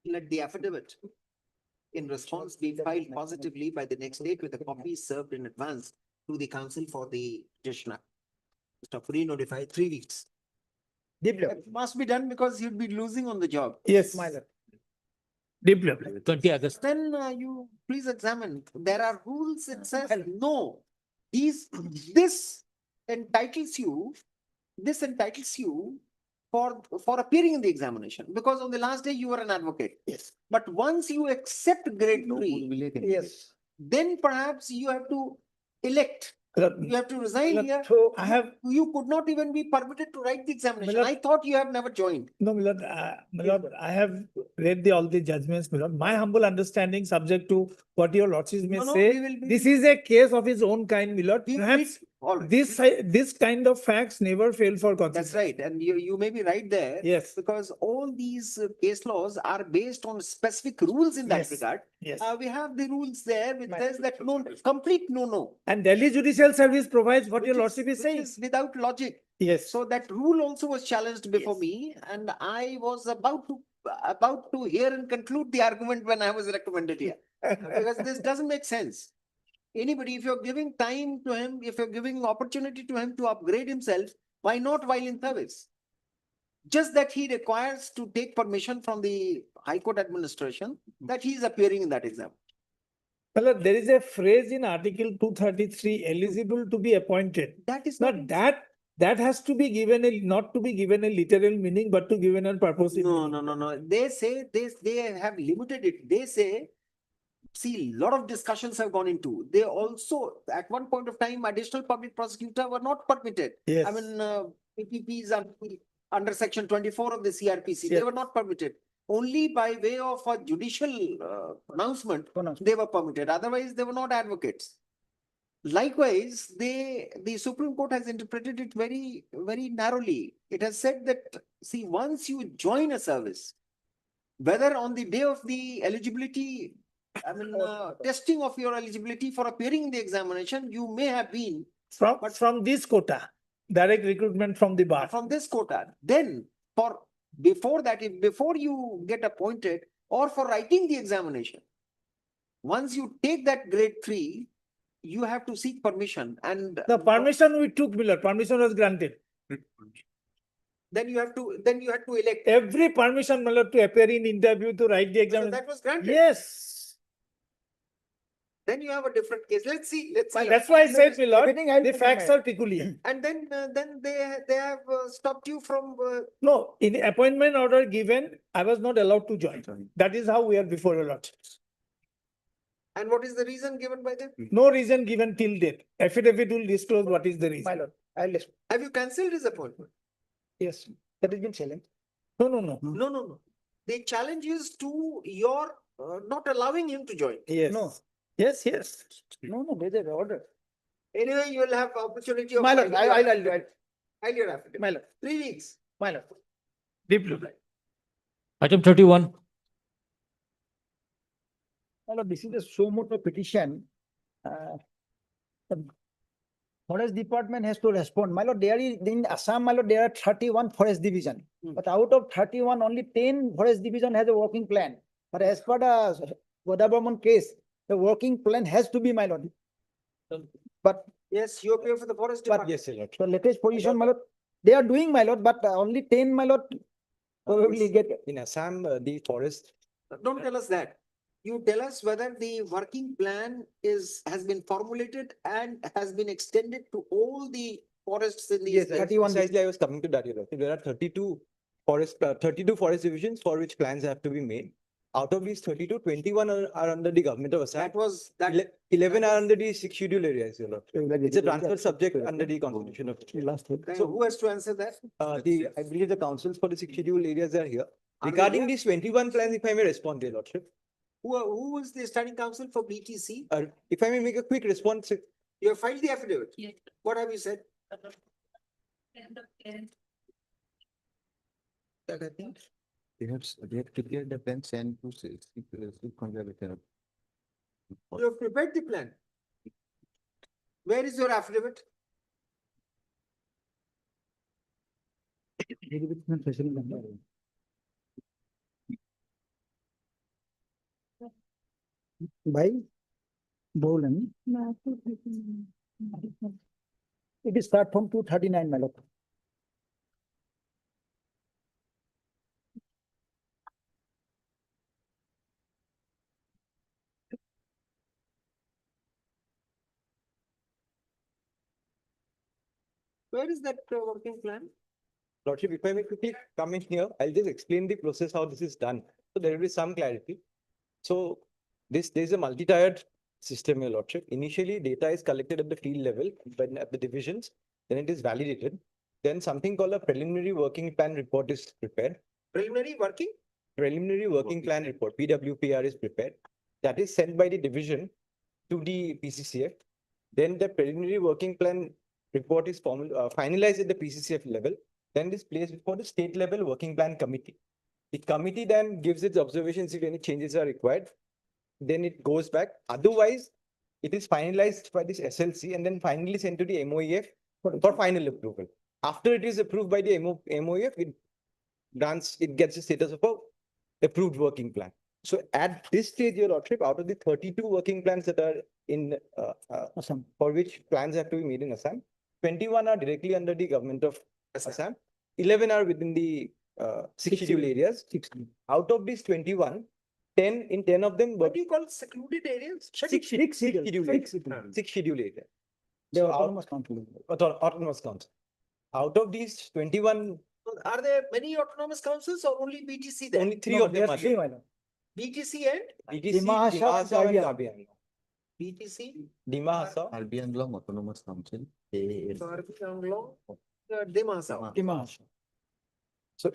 Let the affidavit in response be filed positively by the next date with a copy served in advance to the counsel for the petitioner. Mr. Puri notified 3 weeks. It must be done because you'd be losing on the job. Yes. Deep level. 20 August. Then you please examine, there are rules, it says no. This entitles you for appearing in the examination, because on the last day you were an advocate. Yes. But once you accept grade 3, Yes. then perhaps you have to elect. You have to resign here. So I have, You could not even be permitted to write the examination. Milord- I thought you have never joined. no, my lord, I have read all the judgments, my lord. My humble understanding, subject to what your lordships may No, no, say, we will be- this is a case of its own kind, my lord. We- Perhaps All right. this kind of facts never fail for That's consideration. right. And you may be right there. Yes. Because all these case laws are based on specific rules in that Yes. regard. Yes. We have the rules there which says that no, complete no. And Delhi Judicial Service provides what your Which lordship is which saying. is without logic. Yes. So that rule also was challenged before Yes. me, and I was about to hear and conclude the argument when I was recommended here. Because this doesn't make sense. Anybody, if you're giving time to him, if you're giving opportunity to him to upgrade himself, why not while in service? Just that he requires to take permission from the High Court administration that he is appearing in that exam. Well, there is a phrase in Article 233, eligible to be appointed. That is Now not. that has to be given not to be given a literal meaning, but to given a purposive No, meaning. no. They say they have limited it. They say, see, a lot of discussions have gone into. They also, at one point of time, additional public prosecutor were not permitted. Yes. I mean, PPPs are under section 24 of the CRPC. They Yes. were not permitted. Only by way of a judicial pronouncement, they were permitted. Otherwise, they were not advocates. Likewise, the Supreme Court has interpreted it very, very narrowly. It has said that, see, once you join a service, whether on the day of the eligibility, I mean, testing of your eligibility for appearing in the examination, you may have been From this quota, direct recruitment from the bar. from this quota. Then, before that, before you get appointed or for writing the examination, once you take that grade 3, you have to seek permission, and The permission we took, Miller, permission was granted. then you have to elect. Every permission, Miller, to appear in interview, to write the So exam. that was granted. Yes. Then you have a different case. Let's see. That's why I said, Miller, Everything I'll the put in facts my- are peculiar. And then they have stopped you from. No, in the appointment order given, I was not allowed to join. That is how we are before a lot. And what is the reason given by them? No reason given till date. Affidavit will disclose what is the My reason. lord, I'll listen. Have you cancelled his appointment? Yes, that has been challenged. No. No. The challenge is to your not allowing him to join. Yes. No. Yes. No, there's an order. Anyway, you will have opportunity of. My lord, I'll, File your affidavit. my lord, 3 weeks. my lord. Deep blue. Item 31. My lord, this is a suo motu petition. Forest department has to respond. My lord, there is, in Assam, my lord, there are 31 forest division. But out of 31, only 10 forest division has a working plan. But as per the Godavarman case, the working plan has to be, my lord. But Yes, you appear for the forest But department. yes, Lord. The latest position, my lord, they are doing, my lord, but only 10, my lord, probably get. In Assam, the forest. Don't tell us that. You tell us whether the working plan has been formulated and has been extended to all the forests in the. Yes, state. precisely, I was coming to that, Your Lordship. There are 32 forest divisions for which plans have to be made. Out of these 32, 21 are under the government of Assam. That was that. 11 are under the 6 schedule areas, Your Lordship. It's a transfer subject under the constitution of. So who has to answer that? I believe the councils for the 6 schedule areas are here. Regarding these 21 plans, if I may respond, Your Lordship. Who is the standing council for BTC? If I may make a quick response. You have filed the affidavit. Yes. What have you said? That I think. They have prepared the plan and to conservative. You have prepared the plan. Where is your affidavit? By Bolan. It is start from 239, my lord. Where is that working plan? Lordship, if I may quickly come in here, I'll just explain the process, how this is done. So there will be some clarity. So there's a multi-tiered system, Your Lordship. Initially, data is collected at the field level, but at the divisions, then it is validated. Then something called a preliminary working plan report is prepared. Preliminary working? Preliminary working plan report, PWPR, is prepared. That is sent by the division to the PCCF. Then the preliminary working plan report is finalized at the PCCF level. Then it is placed before the state level working plan committee. The committee then gives its observations if any changes are required. Then it goes back. Otherwise, it is finalized by this SLC and then finally sent to the MOEF for final approval. After it is approved by the MOEF, it gets the status of a approved working plan. So at this stage, Your Lordship, out of the 32 working plans that are in Assam, for which plans have to be made in Assam, 21 are directly under the government of Assam. 11 are within the 6 schedule areas. Out of these 21, 10 of them. What do you call secluded areas? Six schedule areas. 6 schedule areas. the So autonomous council. Autonomous council. Out of these 21, Are there many autonomous councils or only BTC there? only 3 of them are Three, there. my lord. BTC and BTC, Dima Hasao and Dima Hasao and Kabi Kabi Anglong. BTC? Dima Hasao. Albi Anglong Autonomous Council. Karbi Anglong, Dimasa. Dimash. So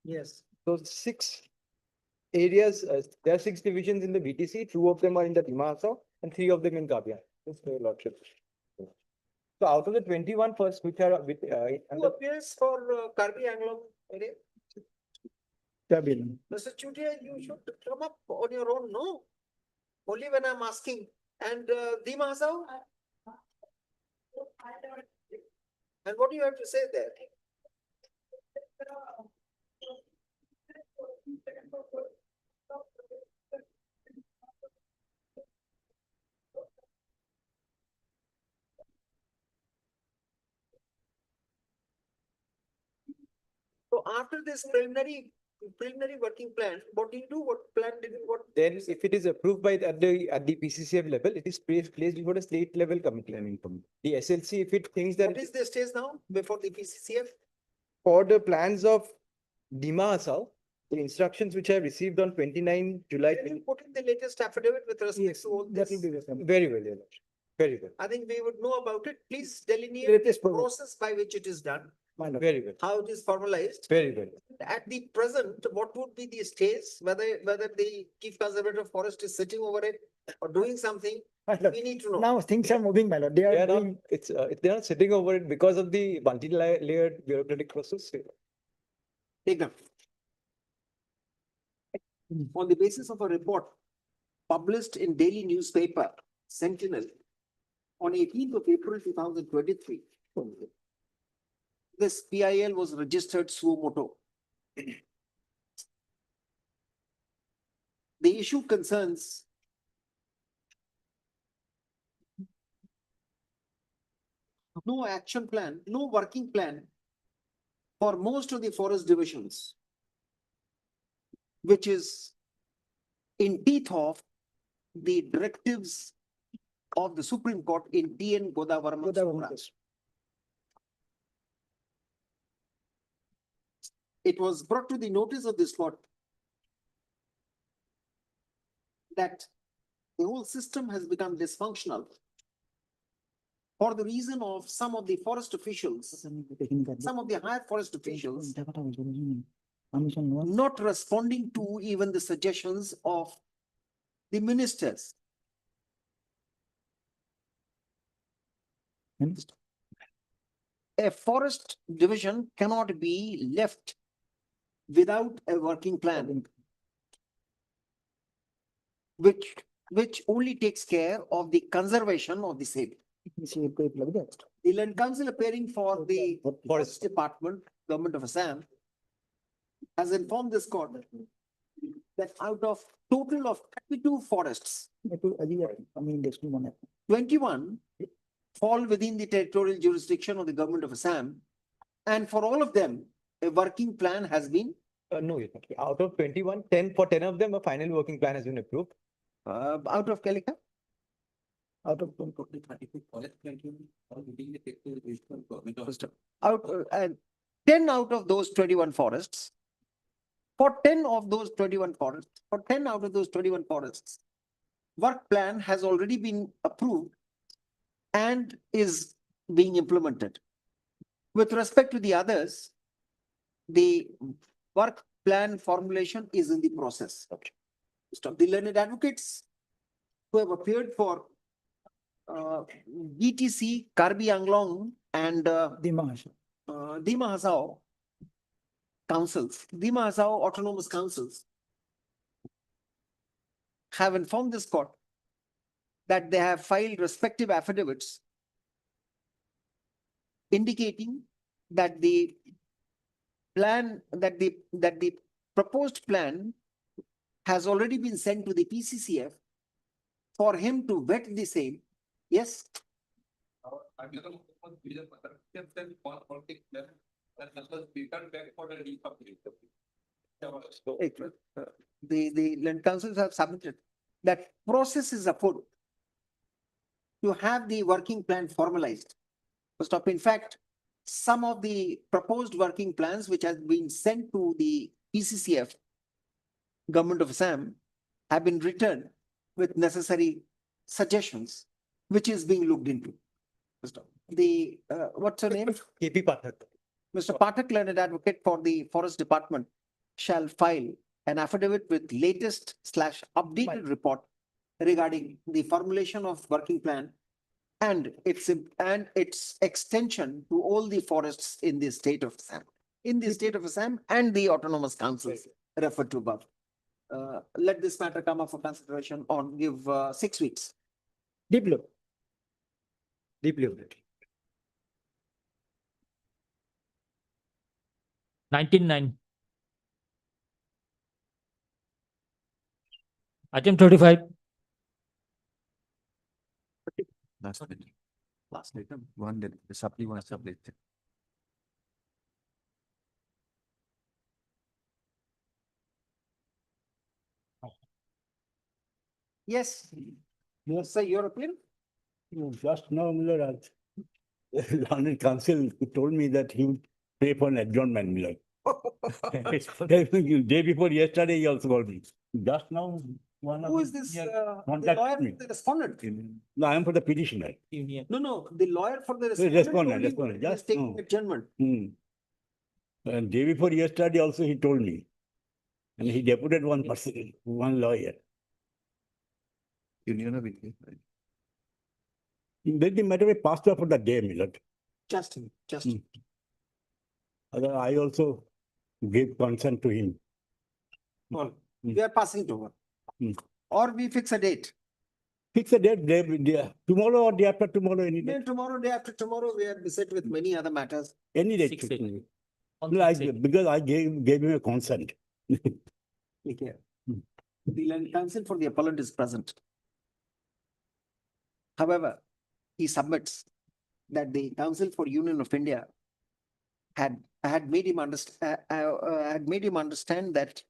Yes. those 6 areas, there are 6 divisions in the BTC, 2 of them are in the Dima Hasao and 3 of them in Kabi Anglong. That's Your Lordship. So out of the 21 first, which are with, Who appears for Karbi Anglong area? Mr. Chutia, you should come up on your own, no? Only when I'm asking. And Dima Hasao? And what do you have to say there? So after this preliminary working plan, what do you do? What plan did you, what? then if it is approved by at the PCCF level, it is placed before the state level committee. The SLC, if it thinks that What is the stage now before the PCCF? for the plans of Dima Hasao, the instructions which I have received on 29 July. Can you put in the latest affidavit with respect to all That this? will be the same. Very well, Your Lordship. Very well. I think we would know about it. Please delineate the Latest program. process by which it is done, My lord. Very well. how it is formalized. Very well. At the present, what would be the stage, whether the chief conservator of forest is sitting over it or doing something, My lord. we need to know. Now things are moving, my lord. They They are are not, doing. they are not sitting over it because of the multi-layered bureaucratic process. Take them. On the basis of a report published in daily newspaper Sentinel on 18th of April 2023. This PIL was registered suo moto. The issue concerns no action plan, no working plan for most of the forest divisions, which is in teeth of the directives of the Supreme Court in T.N. Godavarma. It was brought to the notice of this court that the whole system has become dysfunctional for the reason of some of the forest officials, some of the higher forest officials not responding to even the suggestions of the ministers. A forest division cannot be left without a working plan, which only takes care of the conservation of the same. The Land Council appearing for the Forest Department, Government of Assam, has informed this court that out of total of 32 forests, 21 fall within the territorial jurisdiction of the Government of Assam, and for all of them, a working plan has been No, out of 21, 10 for 10 of them, a final working plan has been approved. out of Kalika. Out of And 10 out of those 21 forests, for 10 of those 21 forests, work plan has already been approved and is being implemented. With respect to the others, the work plan formulation is in the process. The learned advocates who have appeared for BTC, Karbi Anglong and Dima Hasao councils, Dima Hasao autonomous councils have informed this court that they have filed respective affidavits indicating that the plan, that the proposed plan has already been sent to the PCCF for him to vet the same. Yes. The land councils have submitted that process is afoot to have the working plan formalized. First up, in fact, some of the proposed working plans which has been sent to the PCCF, Government of Assam, have been written with necessary suggestions, which is being looked into. The what's her name? KP Pathak. Mr. Pathak, learned advocate for the Forest Department, shall file an affidavit with latest / updated report regarding the formulation of working plan and its extension to all the forests in the state of Assam, and the autonomous councils referred to above. Let this matter come up for consideration on, give 6 weeks. Deeply. 19-9. Item 35. Last item, one that the supply was submitted. Yes. Yes, sir, your opinion? Just now, Milord, Learned Council told me that he would pay for an adjournment, Milord. Day before yesterday, he also called me. Just now, one of Who is this, here the contacted lawyer me. for the respondent? No, I am for the petitioner. No, the lawyer for the Respondent, told you he is just taking no. adjournment. And day before yesterday also he told me. And he deputed one person, one lawyer. Union of India. Let the matter be passed off for the day, Milord. Just. I also gave consent to him. We are passing it over. Or we fix a date. fix a date, tomorrow or day after tomorrow, any day, Then tomorrow, day after tomorrow, we are beset with many other matters. any day. 6/8. On No, 6/8. because I gave him a consent. Look here. The land counsel for the appellant is present. However, he submits that the counsel for Union of India had made him understand that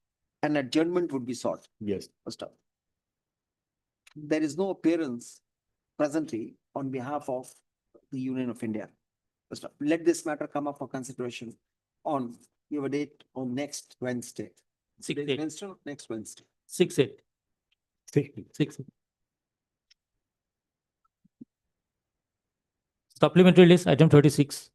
an adjournment would be sought. Yes. First off, there is no appearance presently on behalf of the Union of India. First off, let this matter come up for consideration on your date on next Wednesday. Today's 6/8. Wednesday, or next Wednesday. 6/8. 6/8. Supplementary list, item 36.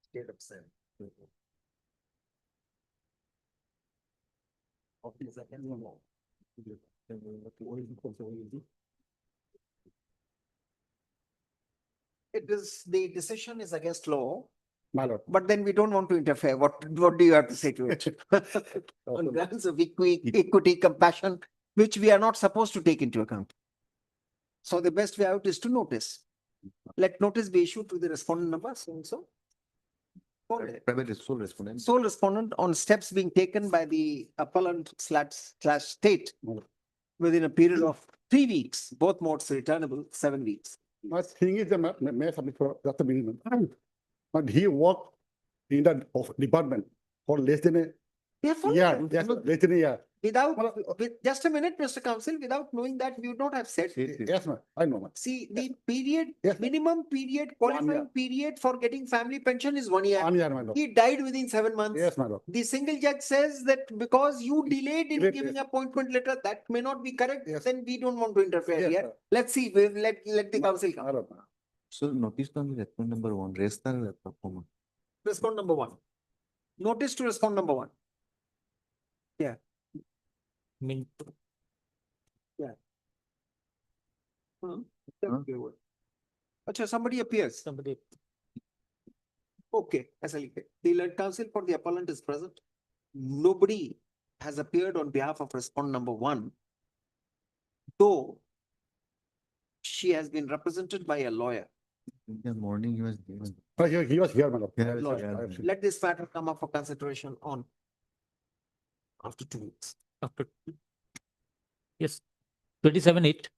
State of sin. It is, the decision is against law, My lord. but then we don't want to interfere. What do you have to say to it? On grounds of equity, compassion, which we are not supposed to take into account. So the best way out is to notice. Let notice be issued to the respondent number, so and so. Private sole respondent. Sole respondent on steps being taken by the appellant slash state within a period of 3 weeks, both modes returnable, 7 weeks. My thing is the may submit for, that's the minimum. But he worked in the department for less than a Yeah, fine. year, yes, less than a year. Just a minute, Mr. Counsel, without knowing that, we would not have said. Yes, ma'am, I know, ma'am. See, the period, Yes. minimum period, qualifying period for getting family pension is 1 year. 1 year, my lord. He died within 7 months. Yes, my lord. The single judge says that because you delayed in Delayed, giving yes. appointment letter, that may not be correct, Yes. then we don't want to interfere Yes, here. sir. Let's see, let the counsel come. My lord, ma'am. So notice on the respondent number 1, rest are performer. Respond number 1. Notice to respond number 1. Yeah. Yeah. Acha, somebody appears. Somebody. Okay, SLK. The lead counsel for the appellant is present. Nobody has appeared on behalf of respondent number 1. Though she has been represented by a lawyer. In the morning he was given. Oh, he was here, my lord. Lawyer. Let this matter come up for consideration on after 2 weeks. After. Yes. 27/8.